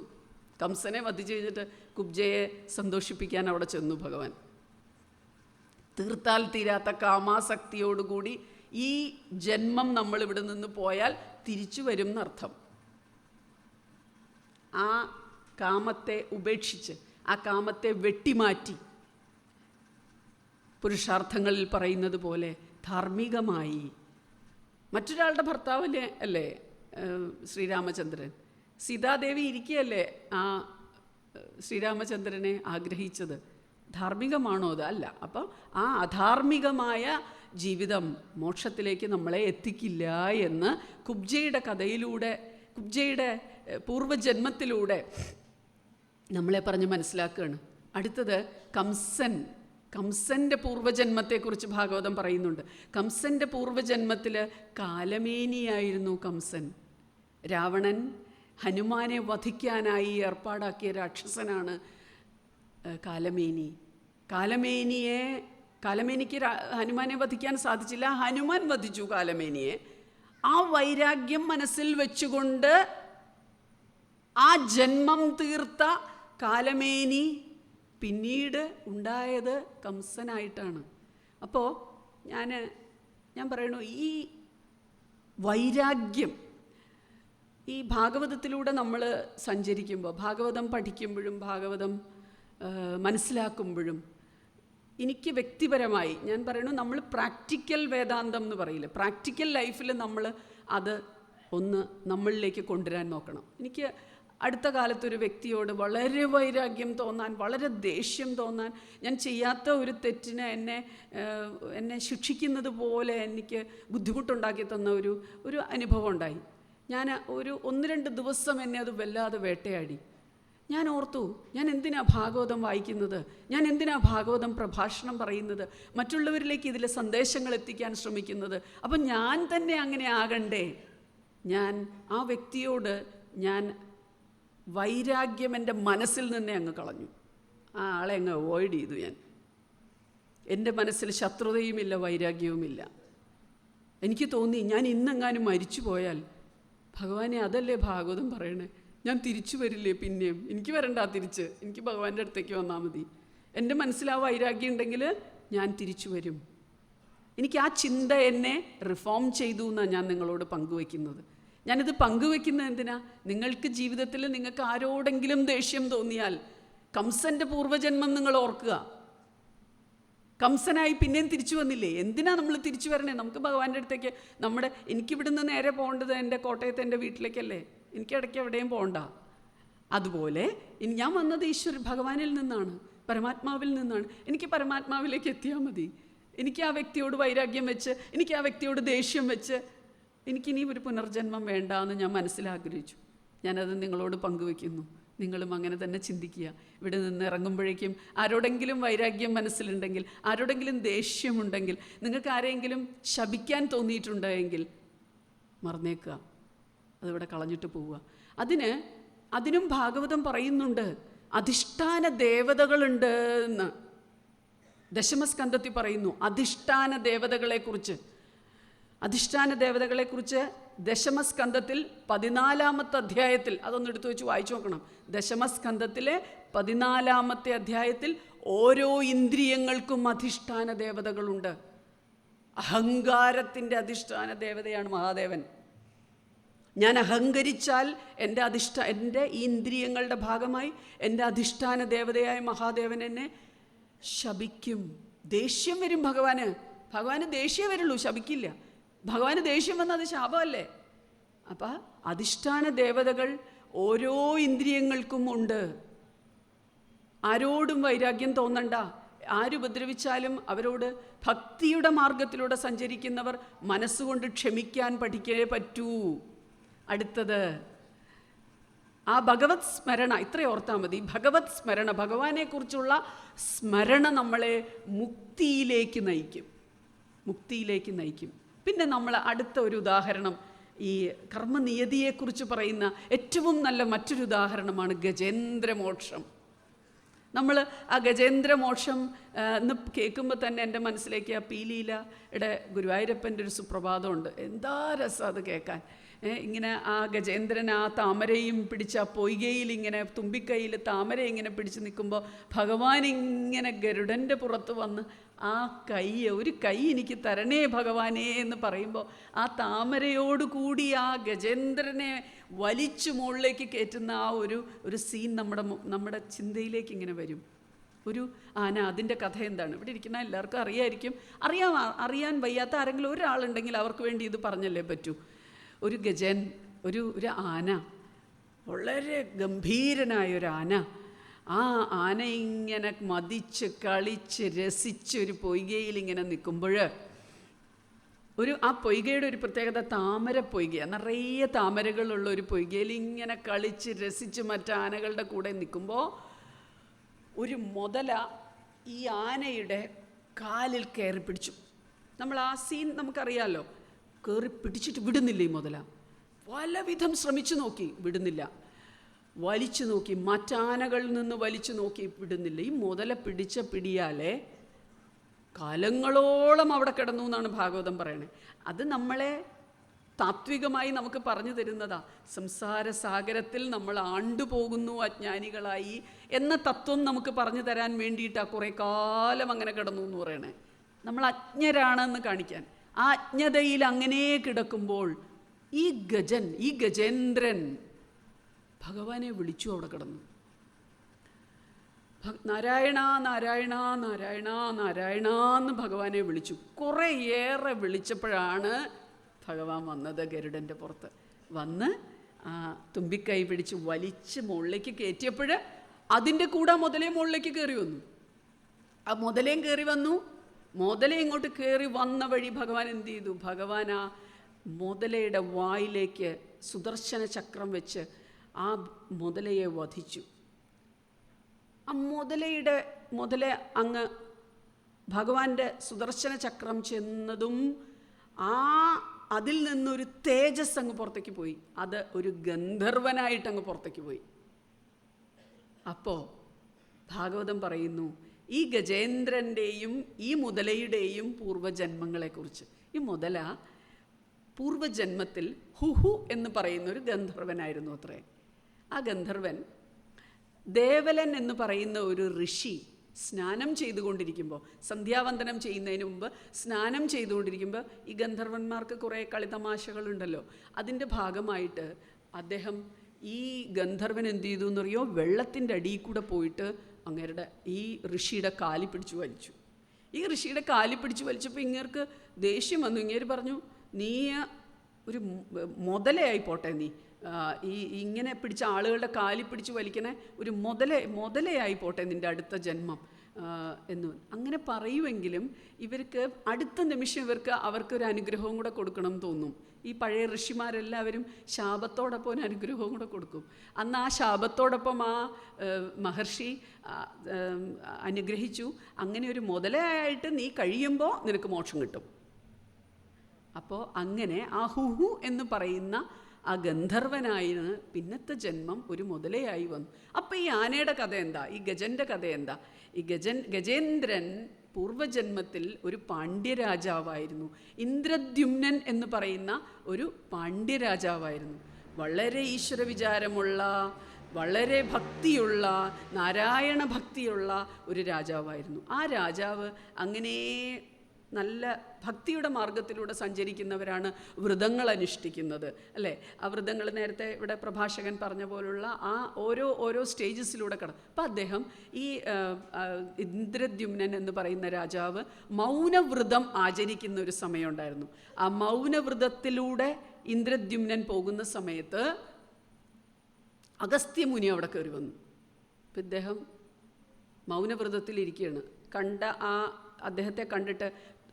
കംസനെ വധിച്ചു കഴിഞ്ഞിട്ട് കുബ്ജയെ സന്തോഷിപ്പിക്കാൻ അവിടെ ചെന്നു ഭഗവാൻ. തീർത്താൽ തീരാത്ത കാമാസക്തിയോടുകൂടി ഈ ജന്മം നമ്മൾ ഇവിടെ നിന്ന് പോയാൽ തിരിച്ചു വരും എന്നർത്ഥം. ആ കാമത്തെ ഉപേക്ഷിച്ച്, ആ കാമത്തെ വെട്ടിമാറ്റി, പുരുഷാർത്ഥങ്ങളിൽ പറയുന്നത് പോലെ ധാർമ്മികമായി. മറ്റൊരാളുടെ ഭർത്താവിനെ അല്ലേ ശ്രീരാമചന്ദ്രൻ? സീതാദേവി ഇരിക്കുകയല്ലേ ആ ശ്രീരാമചന്ദ്രനെ ആഗ്രഹിച്ചത്? ധാർമ്മികമാണോ അത്? അല്ല. അപ്പം ആ അധാർമികമായ ജീവിതം മോക്ഷത്തിലേക്ക് നമ്മളെ എത്തിക്കില്ല എന്ന് കുബ്ജയുടെ കഥയിലൂടെ, കുബ്ജയുടെ പൂർവജന്മത്തിലൂടെ നമ്മളെ പറഞ്ഞ് മനസ്സിലാക്കുകയാണ്. അടുത്തത് കംസൻ്റെ പൂർവജന്മത്തെക്കുറിച്ച് ഭാഗവതം പറയുന്നുണ്ട്. കംസൻ്റെ പൂർവജന്മത്തിൽ കാലമേനിയായിരുന്നു കംസൻ. രാവണൻ ഹനുമാനെ വധിക്കാനായി ഏർപ്പാടാക്കിയ രാക്ഷസനാണ് കാലമേനിക്ക് ഹനുമാനെ വധിക്കാൻ സാധിച്ചില്ല. ഹനുമാൻ വധിച്ചു കാലമേനിയെ. ആ വൈരാഗ്യം മനസ്സിൽ വെച്ചുകൊണ്ട് ആ ജന്മം തീർത്ത കാലമേനി പിന്നീട് ഉണ്ടായത് കംസനായിട്ടാണ്. അപ്പോൾ ഞാൻ പറയണു, ഈ വൈരാഗ്യം ഈ ഭാഗവതത്തിലൂടെ നമ്മൾ സഞ്ചരിക്കുമ്പോൾ, ഭാഗവതം പഠിക്കുമ്പോഴും ഭാഗവതം മനസ്സിലാക്കുമ്പോഴും എനിക്ക് വ്യക്തിപരമായി ഞാൻ പറയണു, നമ്മൾ പ്രാക്ടിക്കൽ വേദാന്തം എന്ന് പറയില്ല, പ്രാക്ടിക്കൽ ലൈഫിൽ നമ്മൾ അത് ഒന്ന് നമ്മളിലേക്ക് കൊണ്ടുവരാൻ നോക്കണം. എനിക്ക് അടുത്ത കാലത്തൊരു വ്യക്തിയോട് വളരെ വൈരാഗ്യം തോന്നാൻ, വളരെ ദേഷ്യം തോന്നാൻ, ഞാൻ ചെയ്യാത്ത ഒരു തെറ്റിന് എന്നെ ശിക്ഷിക്കുന്നത് പോലെ എനിക്ക് ബുദ്ധിമുട്ടുണ്ടാക്കി തന്ന ഒരു അനുഭവം ഉണ്ടായി. ഞാൻ 1-2 ദിവസം എന്നെ അത് വല്ലാതെ വേട്ടയാടി. ഞാൻ ഓർത്തു, ഞാൻ എന്തിനാ ഭാഗവതം വായിക്കുന്നത്? ഞാൻ എന്തിനാ ഭാഗവതം പ്രഭാഷണം പറയുന്നത്? മറ്റുള്ളവരിലേക്ക് ഇതിലെ സന്ദേശങ്ങൾ എത്തിക്കാൻ ശ്രമിക്കുന്നത്? അപ്പം ഞാൻ തന്നെ അങ്ങനെ ആകണ്ടേ? ഞാൻ ആ വ്യക്തിയോട് വൈരാഗ്യം എൻ്റെ മനസ്സിൽ നിന്നേ അങ്ങ് കളഞ്ഞു. ആ ആളെ അങ്ങ് അവോയ്ഡ് ചെയ്തു. എൻ്റെ മനസ്സിൽ ശത്രുതയുമില്ല, വൈരാഗ്യവുമില്ല. എനിക്ക് തോന്നി, ഞാൻ ഇന്നെങ്ങാനും മരിച്ചു പോയാൽ, ഭഗവാനെ അതല്ലേ ഭാഗവതം പറയണേ, ഞാൻ തിരിച്ചു വരില്ലേ പിന്നെയും? എനിക്ക് വരണ്ട തിരിച്ച്, എനിക്ക് ഭഗവാന്റെ അടുത്തേക്ക് വന്നാൽ മതി. എൻ്റെ മനസ്സിൽ ആ വൈരാഗ്യം ഉണ്ടെങ്കിൽ ഞാൻ തിരിച്ചു വരും. എനിക്ക് ആ ചിന്ത എന്നെ റിഫോം ചെയ്തു എന്നാണ് ഞാൻ നിങ്ങളോട് പങ്കുവയ്ക്കുന്നത്. ഞാനിത് പങ്കുവെക്കുന്നത് എന്തിനാ? നിങ്ങൾക്ക് ജീവിതത്തിൽ നിങ്ങൾക്ക് ആരോടെങ്കിലും ദേഷ്യം തോന്നിയാൽ കംസൻ്റെ പൂർവ്വജന്മം നിങ്ങൾ ഓർക്കുക. കംസനായി പിന്നെയും തിരിച്ചു വന്നില്ലേ? എന്തിനാ നമ്മൾ തിരിച്ചു വരണേ? നമുക്ക് ഭഗവാന്റെ അടുത്തേക്ക് എനിക്കിവിടുന്ന് നേരെ പോകേണ്ടത് എൻ്റെ കോട്ടയത്ത് എൻ്റെ വീട്ടിലേക്കല്ലേ. എനിക്ക് ഇടയ്ക്ക് എവിടെയും പോകണ്ട. അതുപോലെ ഞാൻ വന്നത് ഭഗവാനിൽ നിന്നാണ്, പരമാത്മാവിൽ നിന്നാണ്. എനിക്ക് പരമാത്മാവിലേക്ക് എത്തിയാൽ മതി. എനിക്ക് ആ വ്യക്തിയോട് വൈരാഗ്യം വെച്ച്, എനിക്ക് ആ വ്യക്തിയോട് ദേഷ്യം വെച്ച് എനിക്കിനി ഒരു പുനർജന്മം വേണ്ട എന്ന് ഞാൻ മനസ്സിലാഗ്രഹിച്ചു. ഞാനത് നിങ്ങളോട് പങ്കുവെക്കുന്നു. നിങ്ങളും അങ്ങനെ തന്നെ ചിന്തിക്കുക. ഇവിടെ നിന്ന് ഇറങ്ങുമ്പോഴേക്കും ആരോടെങ്കിലും വൈരാഗ്യം മനസ്സിലുണ്ടെങ്കിൽ, ആരോടെങ്കിലും ദേഷ്യമുണ്ടെങ്കിൽ, നിങ്ങൾക്ക് ആരെങ്കിലും ശപിക്കാൻ തോന്നിയിട്ടുണ്ടെങ്കിൽ മറന്നേക്കുക, അതിവിടെ കളഞ്ഞിട്ട് പോവുക. അതിനും ഭാഗവതം പറയുന്നുണ്ട്, അധിഷ്ഠാന ദേവതകളുണ്ട് എന്ന് ദശമസ്കന്ധത്തിൽ പറയുന്നു. അധിഷ്ഠാന ദേവതകളെക്കുറിച്ച് ദശമസ്കന്ധത്തിൽ 14-ാമത്തെ അധ്യായത്തിൽ, അതൊന്ന് എടുത്തു വെച്ച് വായിച്ചു നോക്കണം. ദശമസ്കന്ധത്തിലെ 14-ാമത്തെ അധ്യായത്തിൽ ഓരോ ഇന്ദ്രിയങ്ങൾക്കും അധിഷ്ഠാന ദേവതകളുണ്ട്. അഹങ്കാരത്തിൻ്റെ അധിഷ്ഠാന ദേവതയാണ് മഹാദേവൻ. ഞാൻ അഹങ്കരിച്ചാൽ എൻ്റെ ഈ ഇന്ദ്രിയങ്ങളുടെ ഭാഗമായി എൻ്റെ അധിഷ്ഠാന ദേവതയായ മഹാദേവൻ എന്നെ ശപിക്കും. ദേഷ്യം വരും ഭഗവാന് ദേഷ്യം വരുള്ളൂ, ശപിക്കില്ല. ഭഗവാന് ദേഷ്യം വന്നത് ശാപമല്ലേ? അപ്പം അധിഷ്ഠാന ദേവതകൾ ഓരോ ഇന്ദ്രിയങ്ങൾക്കും ഉണ്ട്. ആരോടും വൈരാഗ്യം തോന്നണ്ട. ആരുപദ്രവിച്ചാലും അവരോട് ഭക്തിയുടെ മാർഗത്തിലൂടെ സഞ്ചരിക്കുന്നവർ മനസ്സുകൊണ്ട് ക്ഷമിക്കാൻ പഠിക്കേ പറ്റൂ. അടുത്തത് ആ ഭഗവത് സ്മരണ, ഇത്രയും ഓർത്താൽ മതി. ഭഗവത് സ്മരണ, ഭഗവാനെക്കുറിച്ചുള്ള സ്മരണ നമ്മളെ മുക്തിയിലേക്ക് നയിക്കും. പിന്നെ നമ്മൾ അടുത്ത ഒരു ഉദാഹരണം, ഈ കർമ്മനിയതിയെക്കുറിച്ച് പറയുന്ന ഏറ്റവും നല്ല മറ്റൊരു ഉദാഹരണമാണ് ഗജേന്ദ്രമോക്ഷം. നമ്മൾ ആ ഗജേന്ദ്രമോക്ഷം എന്ന് കേൾക്കുമ്പോൾ തന്നെ എൻ്റെ മനസ്സിലേക്ക് ആ പീലീലയുടെ ഗുരുവായൂരപ്പൻ്റെ ഒരു സുപ്രഭാതമുണ്ട്. എന്താ രസം അത് കേൾക്കാൻ. ഇങ്ങനെ ആ ഗജേന്ദ്രൻ ആ താമരയും പിടിച്ച് ആ പൊയ്കയിൽ ഇങ്ങനെ തുമ്പിക്കൈയിൽ താമര ഇങ്ങനെ പിടിച്ച് നിൽക്കുമ്പോൾ ഭഗവാൻ ഇങ്ങനെ ഗരുഡൻ്റെ പുറത്ത് വന്ന് ആ ഒരു കൈ എനിക്ക് തരണേ ഭഗവാനേ എന്ന് പറയുമ്പോൾ ആ താമരയോടുകൂടി ആ ഗജേന്ദ്രനെ വലിച്ചു മുകളിലേക്ക് കയറ്റുന്ന ആ ഒരു സീൻ നമ്മുടെ ചിന്തയിലേക്ക് ഇങ്ങനെ വരും. ഒരു ആന, അതിൻ്റെ കഥ എന്താണ്? ഇവിടെ ഇരിക്കുന്ന എല്ലാവർക്കും അറിയാൻ വയ്യാത്ത ആരെങ്കിലും ഒരാളുണ്ടെങ്കിൽ അവർക്ക് വേണ്ടി ഇത് പറഞ്ഞല്ലേ പറ്റൂ. ഒരു ഗജൻ, ഒരു ആന, വളരെ ഗംഭീരനായൊരു ആന. ആ ആന ഇങ്ങനെ മതിച്ച് കളിച്ച് രസിച്ച് ഒരു പൊയ്കയിൽ ഇങ്ങനെ നിൽക്കുമ്പോൾ ആ പൊയ്കയുടെ ഒരു പ്രത്യേകത താമര പൊയ്കയാണ്. നിറയെ താമരകളുള്ള ഒരു പൊയ്കയിൽ ഇങ്ങനെ കളിച്ച് രസിച്ച് മറ്റാനകളുടെ കൂടെ നിൽക്കുമ്പോൾ ഒരു മുതല ഈ ആനയുടെ കാലിൽ കയറി പിടിച്ചു. നമ്മൾ ആ സീൻ നമുക്കറിയാമല്ലോ. കയറി പിടിച്ചിട്ട് വിടുന്നില്ല ഈ മുതല. പലവിധം ശ്രമിച്ചു നോക്കി, വിടുന്നില്ല. വലിച്ചു നോക്കി, മറ്റാനകളിൽ നിന്ന് വലിച്ചു നോക്കി, വിടുന്നില്ല. ഈ മുതല പിടിച്ച പിടിയാലെ കാലങ്ങളോളം അവിടെ കിടന്നു എന്നാണ് ഭാഗവതം പറയണേ. അത് നമ്മളെ താത്വികമായി നമുക്ക് പറഞ്ഞു തരുന്നതാ. സംസാര സാഗരത്തിൽ നമ്മൾ ആണ്ടുപോകുന്നു അജ്ഞാനികളായി എന്ന തത്വം നമുക്ക് പറഞ്ഞു തരാൻ വേണ്ടിയിട്ടാണ് കുറേ കാലം അങ്ങനെ കിടന്നു എന്ന് പറയണേ. നമ്മൾ അജ്ഞരാണെന്ന് കാണിക്കാൻ. ആ അജ്ഞതയിൽ അങ്ങനെ കിടക്കുമ്പോൾ ഈ ഗജേന്ദ്രൻ ഭഗവാനെ വിളിച്ചു. അവിടെ കിടന്നു നാരായണ നാരായണ നാരായണ നാരായണ എന്ന് ഭഗവാനെ വിളിച്ചു. കുറേയേറെ വിളിച്ചപ്പോഴാണ് ഭഗവാൻ വന്നത്. ഗരുഡൻ്റെ പുറത്ത് വന്ന് ആ തുമ്പിക്കൈ പിടിച്ച് വലിച്ച് മുകളിലേക്ക് കയറ്റിയപ്പോൾ അതിൻ്റെ കൂടെ മുതലേ മുകളിലേക്ക് കയറി വന്നു. ആ മുതലേം കയറി വന്നു. മുതലേ ഇങ്ങോട്ട് കയറി വന്ന വഴി ഭഗവാൻ എന്ത് ചെയ്തു? ഭഗവാൻ ആ മുതലയുടെ വായിലേക്ക് സുദർശന ചക്രം വെച്ച് ആ മുതലയെ വധിച്ചു. ആ മുതല അങ്ങ് ഭഗവാന്റെ സുദർശന ചക്രം ചെന്നതും അതിൽ നിന്നൊരു തേജസ് അങ്ങ് പുറത്തേക്ക് പോയി. അത് ഒരു ഗന്ധർവനായിട്ട് അങ്ങ് പുറത്തേക്ക് പോയി. അപ്പോൾ ഭാഗവതം പറയുന്നു ഈ ഗജേന്ദ്രൻ്റെയും ഈ മുതലയുടെയും പൂർവ്വജന്മങ്ങളെക്കുറിച്ച്. ഈ മുതല പൂർവ്വജന്മത്തിൽ ഹുഹു എന്ന് പറയുന്നൊരു ഗന്ധർവനായിരുന്നു അത്രേ. ആ ഗന്ധർവൻ ദേവലൻ എന്ന് പറയുന്ന ഒരു ഋഷി സ്നാനം ചെയ്തുകൊണ്ടിരിക്കുമ്പോൾ, സന്ധ്യാവന്ദനം ചെയ്യുന്നതിന് മുമ്പ് സ്നാനം ചെയ്തുകൊണ്ടിരിക്കുമ്പോൾ ഈ ഗന്ധർവന്മാർക്ക് കുറേ കളിതമാശകളുണ്ടല്ലോ. അതിൻ്റെ ഭാഗമായിട്ട് അദ്ദേഹം ഈ ഗന്ധർവൻ എന്ത് ചെയ്തു എന്നറിയോ? വെള്ളത്തിൻ്റെ അടിയിൽ കൂടെ പോയിട്ട് അങ്ങേരുടെ ഈ ഋഷിയുടെ കാലി പിടിച്ചു വലിച്ചു. ഈ ഋഷിയുടെ കാലി പിടിച്ചു വലിച്ചപ്പോൾ ഇങ്ങേർക്ക് ദേഷ്യം വന്നു. ഇങ്ങേര് പറഞ്ഞു, നീ ഒരു മുതലയായി പോട്ടെ, നീ ഇങ്ങനെ പിടിച്ച ആളുകളുടെ കാലി പിടിച്ച് വലിക്കണേ ഒരു മുതലയായി പോട്ടെ നിൻ്റെ അടുത്ത ജന്മം എന്ന്. അങ്ങനെ പറയുമെങ്കിലും ഇവർക്ക് അടുത്ത നിമിഷം അവർക്കൊരു അനുഗ്രഹവും കൂടെ കൊടുക്കണം എന്ന് തോന്നും. ഈ പഴയ ഋഷിമാരെല്ലാവരും ശാപത്തോടൊപ്പം ഒരു അനുഗ്രഹവും കൂടെ കൊടുക്കും. അന്ന് ആ ശാപത്തോടൊപ്പം ആ മഹർഷി അനുഗ്രഹിച്ചു, അങ്ങനെ ഒരു മുതലയായിട്ട് നീ കഴിയുമ്പോൾ നിനക്ക് മോക്ഷം കിട്ടും. അപ്പോൾ അങ്ങനെ ആ ഹുഹു എന്ന് പറയുന്ന ആ ഗന്ധർവനായിരുന്നു പിന്നത്തെ ജന്മം ഒരു മുതലയായി വന്നു. അപ്പോൾ ഈ ആനയുടെ കഥ എന്താ? ഈ ഗജൻ്റെ കഥ എന്താ? ഈ ഗജേന്ദ്രൻ പൂർവ്വജന്മത്തിൽ ഒരു പാണ്ഡ്യരാജാവായിരുന്നു. ഇന്ദ്രദ്യുമ്നൻ എന്ന് പറയുന്ന ഒരു പാണ്ഡ്യരാജാവായിരുന്നു. വളരെ ഈശ്വര വിചാരമുള്ള, വളരെ ഭക്തിയുള്ള, നാരായണ ഭക്തിയുള്ള ഒരു രാജാവായിരുന്നു. ആ രാജാവ് അങ്ങനെ നല്ല ഭക്തിയുടെ മാർഗത്തിലൂടെ സഞ്ചരിക്കുന്നവരാണ് വ്രതങ്ങൾ അനുഷ്ഠിക്കുന്നത്, അല്ലേ? ആ വ്രതങ്ങൾ നേരത്തെ ഇവിടെ പ്രഭാഷകൻ പറഞ്ഞ പോലുള്ള ആ ഓരോ സ്റ്റേജസിലൂടെ അപ്പം അദ്ദേഹം ഈ ഇന്ദ്രദ്യുമ്നൻ എന്ന് പറയുന്ന രാജാവ് മൗനവ്രതം ആചരിക്കുന്ന ഒരു സമയമുണ്ടായിരുന്നു. ആ മൗനവ്രതത്തിലൂടെ ഇന്ദ്രദ്യുമ്നൻ പോകുന്ന സമയത്ത് അഗസ്ത്യമുനി അവിടെ കയറി വന്നു. അപ്പം ഇദ്ദേഹം മൗനവ്രതത്തിലിരിക്കുകയാണ്. അദ്ദേഹത്തെ കണ്ടിട്ട്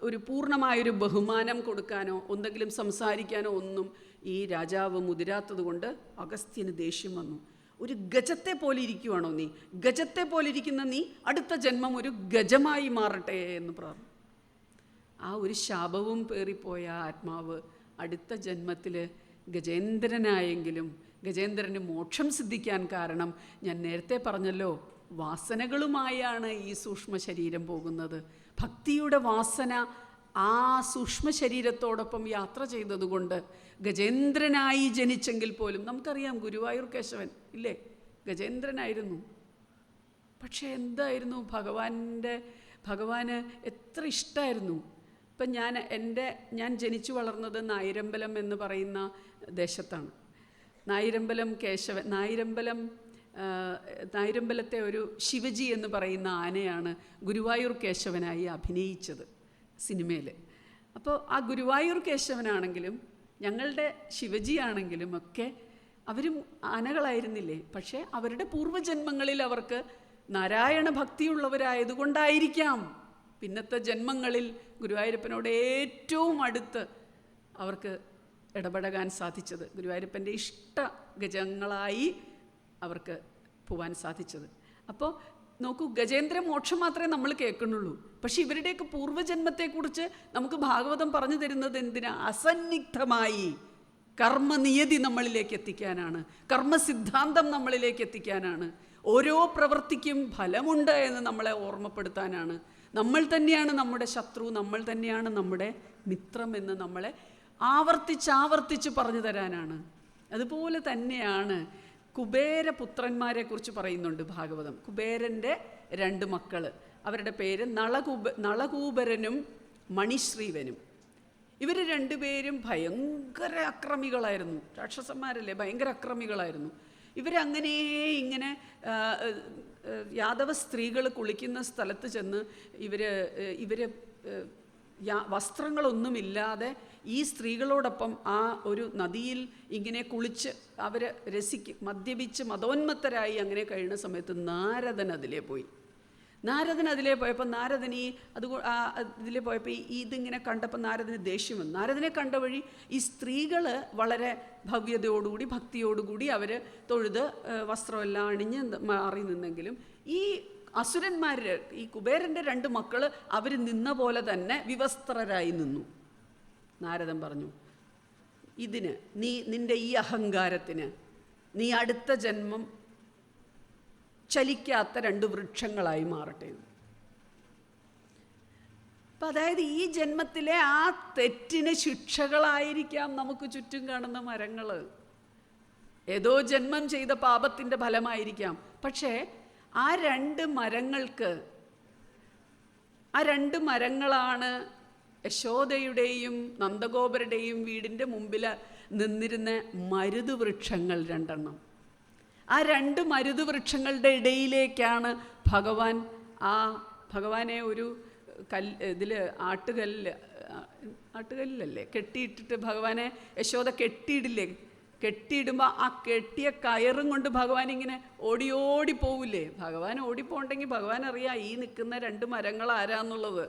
ഒരു പൂർണ്ണമായൊരു ബഹുമാനം കൊടുക്കാനോ എന്തെങ്കിലും സംസാരിക്കാനോ ഒന്നും ഈ രാജാവ് മുതിരാത്തത് കൊണ്ട് അഗസ്ത്യന് ദേഷ്യം വന്നു. ഒരു ഗജത്തെ പോലെ ഇരിക്കുവാണോ നീ? ഗജത്തെ പോലെ ഇരിക്കുന്ന നീ അടുത്ത ജന്മം ഒരു ഗജമായി മാറട്ടെ എന്ന് പറഞ്ഞു. ആ ഒരു ശാപവും പേറിപ്പോയ ആത്മാവ് അടുത്ത ജന്മത്തിൽ ഗജേന്ദ്രനായെങ്കിലും ഗജേന്ദ്രന് മോക്ഷം സിദ്ധിക്കാൻ കാരണം ഞാൻ നേരത്തെ പറഞ്ഞല്ലോ, വാസനകളുമായാണ് ഈ സൂക്ഷ്മ ശരീരം പോകുന്നത്. ഭക്തിയുടെ വാസന ആ സൂക്ഷ്മ ശരീരത്തോടൊപ്പം യാത്ര ചെയ്തതുകൊണ്ട് ഗജേന്ദ്രനായി ജനിച്ചെങ്കിൽ പോലും നമുക്കറിയാം ഗുരുവായൂർ കേശവൻ ഇല്ലേ, ഗജേന്ദ്രനായിരുന്നു. പക്ഷേ എന്തായിരുന്നു ഭഗവാന് എത്ര ഇഷ്ടമായിരുന്നു. ഇപ്പം ഞാൻ ജനിച്ചു വളർന്നത് നായിരമ്പലം എന്ന് പറയുന്ന ദേശത്താണ്. നായിരമ്പലത്തെ ഒരു ശിവജി എന്ന് പറയുന്ന ആനയാണ് ഗുരുവായൂർ കേശവനായി അഭിനയിച്ചത് സിനിമയിൽ. അപ്പോൾ ആ ഗുരുവായൂർ കേശവനാണെങ്കിലും ഞങ്ങളുടെ ശിവജി ആണെങ്കിലും ഒക്കെ അവരും ആനകളായിരുന്നില്ലേ? പക്ഷേ അവരുടെ പൂർവ്വജന്മങ്ങളിൽ അവർക്ക് നാരായണ ഭക്തിയുള്ളവരായതുകൊണ്ടായിരിക്കാം പിന്നത്തെ ജന്മങ്ങളിൽ ഗുരുവായൂരപ്പനോട് ഏറ്റവും അടുത്ത് അവർക്ക് ഇടപെടാൻ സാധിച്ചത്, ഗുരുവായൂരപ്പൻ്റെ ഇഷ്ട ഗജങ്ങളായി അവർക്ക് പോവാൻ സാധിച്ചത്. അപ്പോൾ നോക്കൂ, ഗജേന്ദ്ര മോക്ഷം മാത്രമേ നമ്മൾ കേൾക്കുന്നുള്ളൂ. പക്ഷെ ഇവരുടെയൊക്കെ പൂർവ്വജന്മത്തെക്കുറിച്ച് നമുക്ക് ഭാഗവതം പറഞ്ഞു തരുന്നത് എന്തിനാ? അസന്നിഗ്ധമായി കർമ്മനിയതി നമ്മളിലേക്ക് എത്തിക്കാനാണ്, കർമ്മസിദ്ധാന്തം നമ്മളിലേക്ക് എത്തിക്കാനാണ്. ഓരോ പ്രവൃത്തിക്കും ഫലമുണ്ട് എന്ന് നമ്മളെ ഓർമ്മപ്പെടുത്താനാണ്. നമ്മൾ തന്നെയാണ് നമ്മുടെ ശത്രു, നമ്മൾ തന്നെയാണ് നമ്മുടെ മിത്രം എന്ന് നമ്മളെ ആവർത്തിച്ച് പറഞ്ഞു തരാനാണ്. അതുപോലെ തന്നെയാണ് കുബേരപുത്രന്മാരെ കുറിച്ച് പറയുന്നുണ്ട് ഭാഗവതം. കുബേരൻ്റെ 2 മക്കൾ, അവരുടെ പേര് നളകൂബരനും മണിശ്രീവനും. ഇവർ 2 പേരും ഭയങ്കര അക്രമികളായിരുന്നു, രാക്ഷസന്മാരല്ലേ, ഭയങ്കര അക്രമികളായിരുന്നു. ഇവരങ്ങനെ ഇങ്ങനെ യാദവ സ്ത്രീകൾ കുളിക്കുന്ന സ്ഥലത്ത് ചെന്ന് ഇവർ വസ്ത്രങ്ങളൊന്നുമില്ലാതെ ഈ സ്ത്രീകളോടൊപ്പം ആ ഒരു നദിയിൽ ഇങ്ങനെ കുളിച്ച് അവർ മദ്യപിച്ച് മതോന്മത്തരായി അങ്ങനെ കഴിയുന്ന സമയത്ത് നാരദൻ അതിലേ പോയപ്പോൾ നാരദൻ ഇതിലേ പോയപ്പോൾ ഇതിങ്ങനെ കണ്ടപ്പോൾ നാരദന് ദേഷ്യം വന്നു. നാരദനെ കണ്ട വഴി ഈ സ്ത്രീകൾ വളരെ ഭവ്യതയോടുകൂടി ഭക്തിയോടുകൂടി അവർ തൊഴുത് വസ്ത്രമെല്ലാം അണിഞ്ഞ് മാറി നിന്നെങ്കിലും ഈ അസുരന്മാര്, ഈ കുബേരൻ്റെ 2 മക്കൾ അവർ നിന്ന പോലെ തന്നെ വിവസ്ത്രരായി നിന്നു. നാരദൻ പറഞ്ഞു, നിന്റെ ഈ അഹങ്കാരത്തിന് നീ അടുത്ത ജന്മം ചലിക്കാത്ത 2 വൃക്ഷങ്ങളായി മാറട്ടെ. അപ്പം അതായത് ഈ ജന്മത്തിലെ ആ തെറ്റിന് ശിക്ഷകളായിരിക്കാം നമുക്ക് ചുറ്റും കാണുന്ന മരങ്ങൾ, ഏതോ ജന്മം ചെയ്ത പാപത്തിൻ്റെ ഫലമായിരിക്കാം. പക്ഷേ ആ 2 മരങ്ങളാണ് യശോദയുടെയും നന്ദഗോപരുടെയും വീടിൻ്റെ മുമ്പിൽ നിന്നിരുന്ന മരുത് വൃക്ഷങ്ങൾ 2 ആ 2 മരുത് വൃക്ഷങ്ങളുടെ ഇടയിലേക്കാണ് ഭഗവാനെ ഒരു ആട്ടുകല്ലല്ലേ കെട്ടിയിട്ടിട്ട് ഭഗവാനെ യശോദ കെട്ടിയിടുമ്പോൾ ആ കെട്ടിയ കയറും കൊണ്ട് ഭഗവാൻ ഇങ്ങനെ ഓടി പോവില്ലേ? ഭഗവാൻ ഓടിപ്പോണ്ടെങ്കിൽ ഭഗവാൻ അറിയാം ഈ നിൽക്കുന്ന 2 മരങ്ങൾ ആരാന്നുള്ളത്.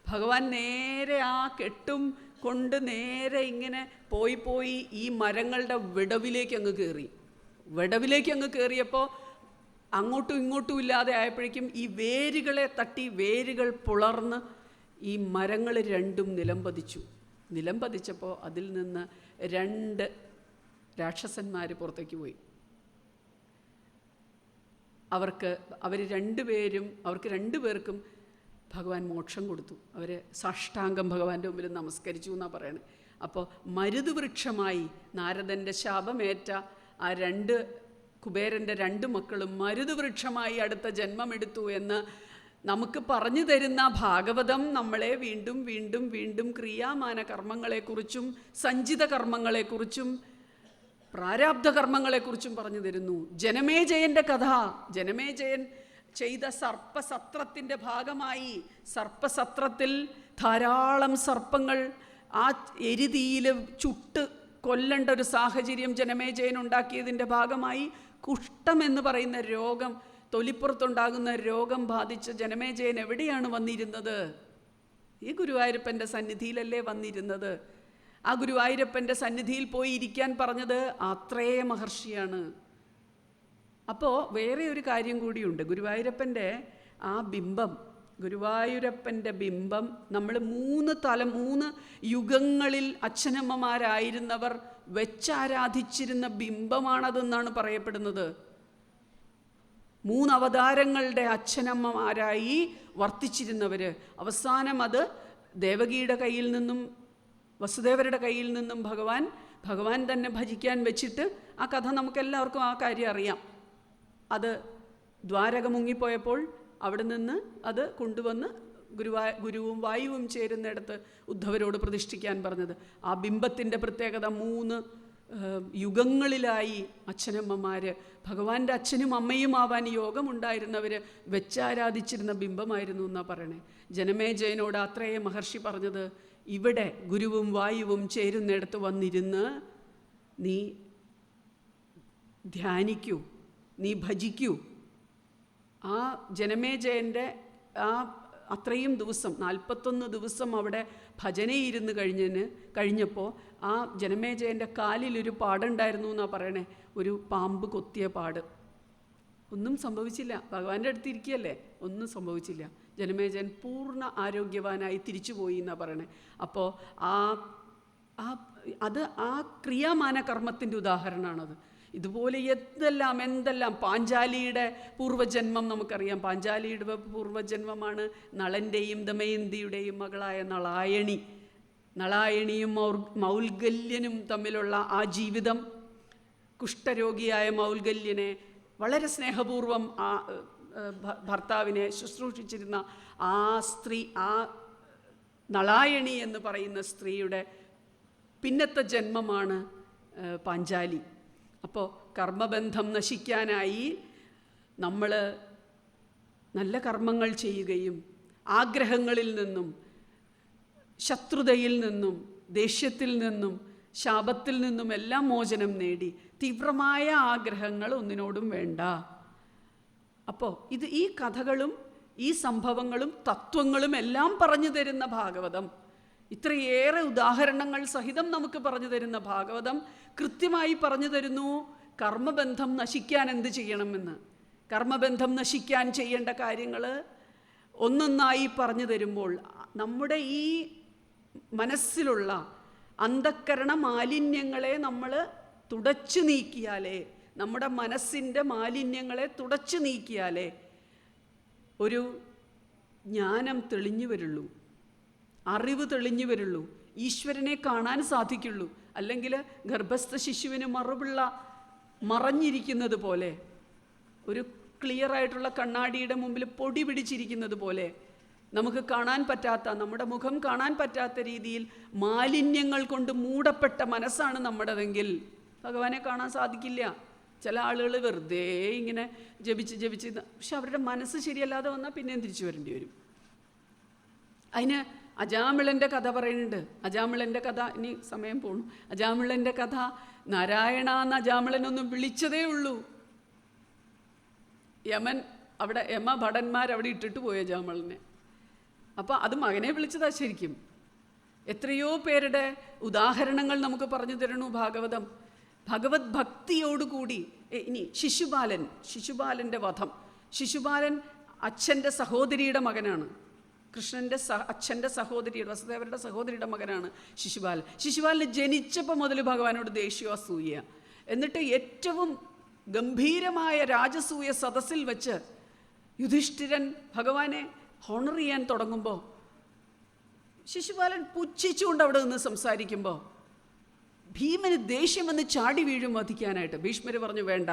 ഭഗവാൻ നേരെ ആ കെട്ടും കൊണ്ട് നേരെ ഇങ്ങനെ പോയി ഈ മരങ്ങളുടെ വിടവിലേക്ക് അങ്ങ് കയറിയപ്പോൾ അങ്ങോട്ടും ഇങ്ങോട്ടും ഇല്ലാതെ ആയപ്പോഴേക്കും ഈ വേരുകളെ തട്ടി വേരുകൾ പുളർന്ന് ഈ മരങ്ങൾ 2ഉം നിലംപതിച്ചപ്പോൾ അതിൽ നിന്ന് 2 രാക്ഷസന്മാർ പുറത്തേക്ക് പോയി. അവർക്ക് 2 പേർക്കും ഭഗവാൻ മോക്ഷം കൊടുത്തു. അവർ സാഷ്ടാംഗം ഭഗവാന്റെ മുമ്പിൽ നമസ്കരിച്ചു എന്നാണ് പറയണത്. അപ്പോൾ മരുതുവൃക്ഷമായി നാരദൻ്റെ ശാപമേറ്റ ആ കുബേരൻ്റെ 2 മക്കളും മരുതുവൃക്ഷമായി അടുത്ത ജന്മമെടുത്തു എന്ന് നമുക്ക് പറഞ്ഞു തരുന്ന ഭാഗവതം നമ്മളെ വീണ്ടും വീണ്ടും വീണ്ടും ക്രിയാമാന കർമ്മങ്ങളെക്കുറിച്ചും സഞ്ചിത കർമ്മങ്ങളെക്കുറിച്ചും പ്രാരാബ്ധ കർമ്മങ്ങളെക്കുറിച്ചും പറഞ്ഞു തരുന്നു. ജനമേജയൻ്റെ കഥ, ജനമേജയൻ ചെയ്ത സർപ്പസത്രത്തിൻ്റെ ഭാഗമായി സർപ്പസത്രത്തിൽ ധാരാളം സർപ്പങ്ങൾ ആ എരിതീയിൽ ചുട്ട് കൊല്ലേണ്ട ഒരു സാഹചര്യം ജനമേജയൻ ഉണ്ടാക്കിയതിൻ്റെ ഭാഗമായി കുഷ്ഠം എന്ന് പറയുന്ന രോഗം, തൊലിപ്പുറത്തുണ്ടാകുന്ന രോഗം ബാധിച്ച ജനമേജയൻ എവിടെയാണ് വന്നിരുന്നത്? ഈ ഗുരുവായൂരപ്പൻ്റെ സന്നിധിയിലല്ലേ വന്നിരുന്നത്. ആ ഗുരുവായൂരപ്പൻ്റെ സന്നിധിയിൽ പോയി ഇരിക്കാൻ പറഞ്ഞത് ആത്രേയ മഹർഷിയാണ്. അപ്പോൾ വേറെ ഒരു കാര്യം കൂടിയുണ്ട്. ഗുരുവായൂരപ്പൻ്റെ ആ ബിംബം, ഗുരുവായൂരപ്പൻ്റെ ബിംബം നമ്മൾ 3 യുഗങ്ങളിൽ അച്ഛനമ്മമാരായിരുന്നവർ വെച്ചാരാധിച്ചിരുന്ന ബിംബമാണതെന്നാണ് പറയപ്പെടുന്നത്. 3 അവതാരങ്ങളുടെ അച്ഛനമ്മമാരായി വർത്തിച്ചിരുന്നവർ അവസാനം അത് ദേവകിയുടെ കയ്യിൽ നിന്നും വസുദേവരുടെ കയ്യിൽ നിന്നും ഭഗവാൻ തന്നെ ഭജിക്കാൻ വെച്ചിട്ട്, ആ കഥ നമുക്കെല്ലാവർക്കും ആ കാര്യം അറിയാം. അത് ദ്വാരക മുങ്ങിപ്പോയപ്പോൾ അവിടെ നിന്ന് അത് കൊണ്ടുവന്ന് ഗുരുവും വായുവും ചേരുന്നിടത്ത് ഉദ്ധവരോട് പ്രതിഷ്ഠിക്കാൻ പറഞ്ഞത്. ആ ബിംബത്തിൻ്റെ പ്രത്യേകത 3 യുഗങ്ങളിലായി അച്ഛനമ്മമാർ ഭഗവാന്റെ അച്ഛനും അമ്മയും ആവാൻ യോഗമുണ്ടായിരുന്നവർ വെച്ചാരാധിച്ചിരുന്ന ബിംബമായിരുന്നു എന്നാണ് പറയണേ. ജനമേജയനോട് ആത്രേയ മഹർഷി പറഞ്ഞത്, ഇവിടെ ഗുരുവും വായുവും ചേരുന്നിടത്ത് വന്നിരുന്ന് നീ ധ്യാനിക്കൂ, നീ ഭജിക്കൂ. ആ ജനമേജയൻ്റെ ആ അത്രയും ദിവസം 41 ദിവസം അവിടെ ഭജനയിരുന്ന് കഴിഞ്ഞപ്പോൾ ആ ജനമേജയൻ്റെ കാലിലൊരു പാടുണ്ടായിരുന്നു എന്നാണ് പറയണേ. ഒരു പാമ്പ് കൊത്തിയ പാട്. ഒന്നും സംഭവിച്ചില്ല, ഭഗവാന്റെ അടുത്ത് ഇരിക്കുകയല്ലേ, ഒന്നും സംഭവിച്ചില്ല. ജനമേജയൻ പൂർണ്ണ ആരോഗ്യവാനായി തിരിച്ചുപോയി എന്നാണ് പറയണേ. അപ്പോൾ അത് ആ ക്രിയാമാന കർമ്മത്തിൻ്റെ ഉദാഹരണമാണത്. ഇതുപോലെ എന്തെല്ലാം പാഞ്ചാലിയുടെ പൂർവ്വജന്മം നമുക്കറിയാം. പാഞ്ചാലിയുടെ പൂർവ്വജന്മമാണ് നളൻ്റെയും ദമയന്തിയുടെയും മകളായ നളായണി. നളായണിയും മൗൽഗല്യനും തമ്മിലുള്ള ആ ജീവിതം, കുഷ്ഠരോഗിയായ മൗൽഗല്യനെ വളരെ സ്നേഹപൂർവ്വം ആ ഭർത്താവിനെ ശുശ്രൂഷിച്ചിരുന്ന ആ സ്ത്രീ, ആ നളായണി എന്ന് പറയുന്ന സ്ത്രീയുടെ പിന്നത്തെ ജന്മമാണ് പാഞ്ചാലി. അപ്പോൾ കർമ്മബന്ധം നശിക്കാനായി നമ്മൾ നല്ല കർമ്മങ്ങൾ ചെയ്യുകയും ആഗ്രഹങ്ങളിൽ നിന്നും ശത്രുതയിൽ നിന്നും ദേഷ്യത്തിൽ നിന്നും ശാപത്തിൽ നിന്നും എല്ലാം മോചനം നേടി തീവ്രമായ ആഗ്രഹങ്ങൾ ഒന്നിനോടും വേണ്ട. അപ്പോൾ ഈ കഥകളും ഈ സംഭവങ്ങളും തത്വങ്ങളും എല്ലാം പറഞ്ഞു തരുന്ന ഭാഗവതം, ഇത്രയേറെ ഉദാഹരണങ്ങൾ സഹിതം നമുക്ക് പറഞ്ഞു തരുന്ന ഭാഗവതം കൃത്യമായി പറഞ്ഞു തരുന്നു കർമ്മബന്ധം നശിക്കാൻ എന്ത് ചെയ്യണമെന്ന്. കർമ്മബന്ധം നശിക്കാൻ ചെയ്യേണ്ട കാര്യങ്ങൾ ഒന്നൊന്നായി പറഞ്ഞു തരുമ്പോൾ നമ്മുടെ ഈ മനസ്സിലുള്ള അന്ധക്കരണ മാലിന്യങ്ങളെ നമ്മൾ തുടച്ചു നീക്കിയാലേ, നമ്മുടെ മനസ്സിൻ്റെ മാലിന്യങ്ങളെ തുടച്ചു നീക്കിയാലേ ഒരു ജ്ഞാനം തെളിഞ്ഞു വരുള്ളൂ, അറിവ് തെളിഞ്ഞു വരുള്ളൂ, ഈശ്വരനെ കാണാൻ സാധിക്കുള്ളൂ. അല്ലെങ്കിൽ ഗർഭസ്ഥ ശിശുവിന് മറഞ്ഞിരിക്കുന്നത് പോലെ, ഒരു ക്ലിയറായിട്ടുള്ള കണ്ണാടിയുടെ മുമ്പിൽ പൊടി പിടിച്ചിരിക്കുന്നത് പോലെ നമുക്ക് കാണാൻ പറ്റാത്ത, നമ്മുടെ മുഖം കാണാൻ പറ്റാത്ത രീതിയിൽ മാലിന്യങ്ങൾ കൊണ്ട് മൂടപ്പെട്ട മനസ്സാണ് നമ്മുടേതെങ്കിൽ ഭഗവാനെ കാണാൻ സാധിക്കില്ല. ചില ആളുകൾ വെറുതെ ഇങ്ങനെ ജപിച്ച് പക്ഷെ അവരുടെ മനസ്സ് ശരിയല്ലാതെ വന്നാൽ പിന്നെയും തിരിച്ചു വരേണ്ടി വരും. അതിന് അജാമിളൻ്റെ കഥ പറയുന്നുണ്ട്. അജാമിളൻ്റെ കഥ, ഇനി സമയം പോണു. അജാമിളൻ്റെ കഥ, നാരായണ എന്ന് അജാമിളനൊന്നും വിളിച്ചതേ ഉള്ളൂ. യമഭടന്മാരവിടെ ഇട്ടിട്ട് പോയ അജാമിളനെ. അപ്പോൾ അത് മകനെ വിളിച്ചതാ ശരിക്കും. എത്രയോ പേരുടെ ഉദാഹരണങ്ങൾ നമുക്ക് പറഞ്ഞു തരണു ഭാഗവതം. ഭഗവത് ഭക്തിയോടുകൂടി. ഇനി ശിശുപാലൻ്റെ വധം. ശിശുപാലൻ അച്ഛൻ്റെ സഹോദരിയുടെ മകനാണ്. കൃഷ്ണൻ്റെ അച്ഛൻ്റെ സഹോദരിയുടെ, വസുദേവരുടെ സഹോദരിയുടെ മകനാണ് ശിശുപാലൻ. ശിശുപാലന് ജനിച്ചപ്പോൾ മുതൽ ഭഗവാനോട് ദേഷ്യം അസൂയ. എന്നിട്ട് ഏറ്റവും ഗംഭീരമായ രാജസൂയ സദസ്സിൽ വെച്ച് യുധിഷ്ഠിരൻ ഭഗവാനെ ഹോണർ ചെയ്യാൻ തുടങ്ങുമ്പോൾ ശിശുപാലൻ പുച്ഛിച്ചുകൊണ്ട് അവിടെ നിന്ന് സംസാരിക്കുമ്പോൾ ഭീമന് ദേഷ്യം വന്ന് ചാടി വീഴും വധിക്കാനായിട്ട്. ഭീഷ്മർ പറഞ്ഞു, വേണ്ട,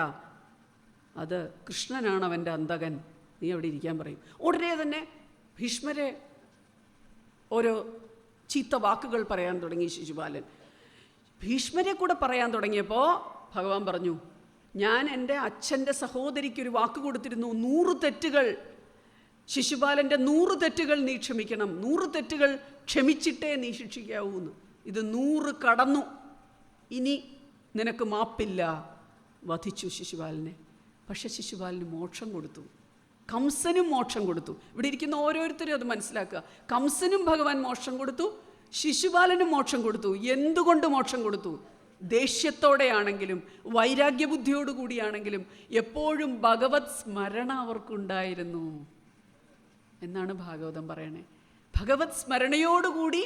അത് കൃഷ്ണനാണ് അവൻ്റെ അന്തകൻ, നീ അവിടെ ഇരിക്കാൻ പറയും. ഉടനെ തന്നെ ഭീഷ്മരെ ഓരോ ചീത്ത വാക്കുകൾ പറയാൻ തുടങ്ങി ശിശുപാലൻ. ഭീഷ്മരെ കൂടെ പറയാൻ തുടങ്ങിയപ്പോൾ ഭഗവാൻ പറഞ്ഞു, ഞാൻ എൻ്റെ അച്ഛൻ്റെ സഹോദരിക്കൊരു വാക്ക് കൊടുത്തിരുന്നു, 100 തെറ്റുകൾ, ശിശുപാലൻ്റെ 100 തെറ്റുകൾ നീ ക്ഷമിക്കണം, 100 തെറ്റുകൾ ക്ഷമിച്ചിട്ടേ നീ ശിക്ഷിക്കാവൂന്ന്. ഇത് 100 കടന്നു, ഇനി നിനക്ക് മാപ്പില്ല. വധിച്ചു ശിശുപാലനെ. പക്ഷെ ശിശുപാലന് മോക്ഷം കൊടുത്തു, കംസനും മോക്ഷം കൊടുത്തു. ഇവിടെ ഇരിക്കുന്ന ഓരോരുത്തരും അത് മനസ്സിലാക്കുക. കംസനും ഭഗവാൻ മോക്ഷം കൊടുത്തു, ശിശുപാലനും മോക്ഷം കൊടുത്തു. എന്തുകൊണ്ട് മോക്ഷം കൊടുത്തു? ദേഷ്യത്തോടെയാണെങ്കിലും വൈരാഗ്യബുദ്ധിയോടുകൂടിയാണെങ്കിലും എപ്പോഴും ഭഗവത് സ്മരണ അവർക്കുണ്ടായിരുന്നു എന്നാണ് ഭാഗവതം പറയണേ. ഭഗവത് സ്മരണയോടുകൂടി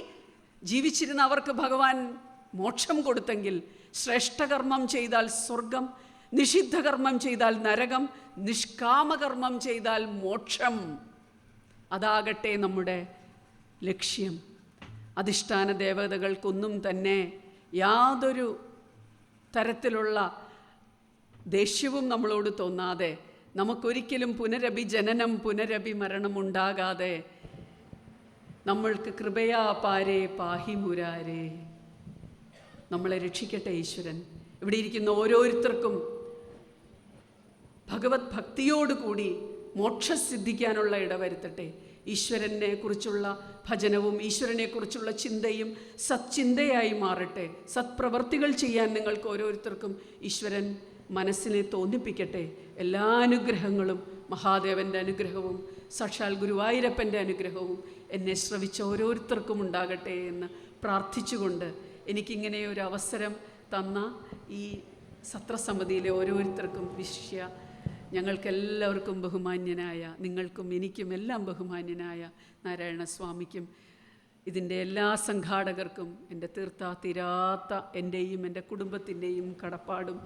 ജീവിച്ചിരുന്ന അവർക്ക് ഭഗവാൻ മോക്ഷം കൊടുത്തെങ്കിൽ, ശ്രേഷ്ഠകർമ്മം ചെയ്താൽ സ്വർഗം, നിഷിദ്ധകർമ്മം ചെയ്താൽ നരകം, നിഷ്കാമകർമ്മം ചെയ്താൽ മോക്ഷം. അതാകട്ടെ നമ്മുടെ ലക്ഷ്യം. അധിഷ്ഠാന ദേവതകൾക്കൊന്നും തന്നെ യാതൊരു തരത്തിലുള്ള ദേഷ്യവും നമ്മളോട് തോന്നാതെ, നമുക്കൊരിക്കലും പുനരഭിജനനം പുനരഭിമരണം ഉണ്ടാകാതെ നമ്മൾക്ക് കൃപയാ പാരേ പാഹി മുരാരേ, നമ്മളെ രക്ഷിക്കട്ടെ ഈശ്വരൻ. ഇവിടെ ഇരിക്കുന്ന ഓരോരുത്തർക്കും ഭഗവത് ഭക്തിയോടുകൂടി മോക്ഷസിദ്ധിക്കാനുള്ള ഇടവരുത്തട്ടെ. ഈശ്വരനെ കുറിച്ചുള്ള ഭജനവും ഈശ്വരനെക്കുറിച്ചുള്ള ചിന്തയും സത്ചിന്തയായി മാറട്ടെ. സത്പ്രവർത്തികൾ ചെയ്യാൻ നിങ്ങൾക്ക് ഓരോരുത്തർക്കും ഈശ്വരൻ മനസ്സിനെ തോന്നിപ്പിക്കട്ടെ. എല്ലാ അനുഗ്രഹങ്ങളും, മഹാദേവൻ്റെ അനുഗ്രഹവും സാക്ഷാൽ ഗുരുവായൂരപ്പൻ്റെ അനുഗ്രഹവും എന്നെ ശ്രവിച്ച ഓരോരുത്തർക്കും ഉണ്ടാകട്ടെ എന്ന് പ്രാർത്ഥിച്ചുകൊണ്ട്, എനിക്കിങ്ങനെ ഒരു അവസരം തന്ന ഈ സത്രസമിതിയിലെ ഓരോരുത്തർക്കും, വിശിഷ്യ ഞങ്ങൾക്കെല്ലാവർക്കും ബഹുമാന്യനായ, നിങ്ങൾക്കും എനിക്കും എല്ലാം ബഹുമാന്യനായ നാരായണസ്വാമിക്കും, ഇതിൻ്റെ എല്ലാ സംഘാടകർക്കും എൻ്റെ തീരാത്ത എൻ്റെയും എൻ്റെ കുടുംബത്തിൻ്റെയും കടപ്പാടും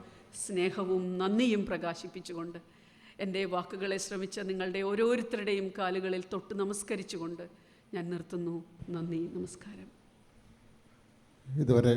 സ്നേഹവും നന്ദിയും പ്രകാശിപ്പിച്ചുകൊണ്ട്, എൻ്റെ വാക്കുകളെ ശ്രമിച്ച നിങ്ങളുടെ ഓരോരുത്തരുടെയും കാലുകളിൽ തൊട്ട് നമസ്കരിച്ചുകൊണ്ട് ഞാൻ നിർത്തുന്നു. നന്ദി, നമസ്കാരം. ഇതുവരെ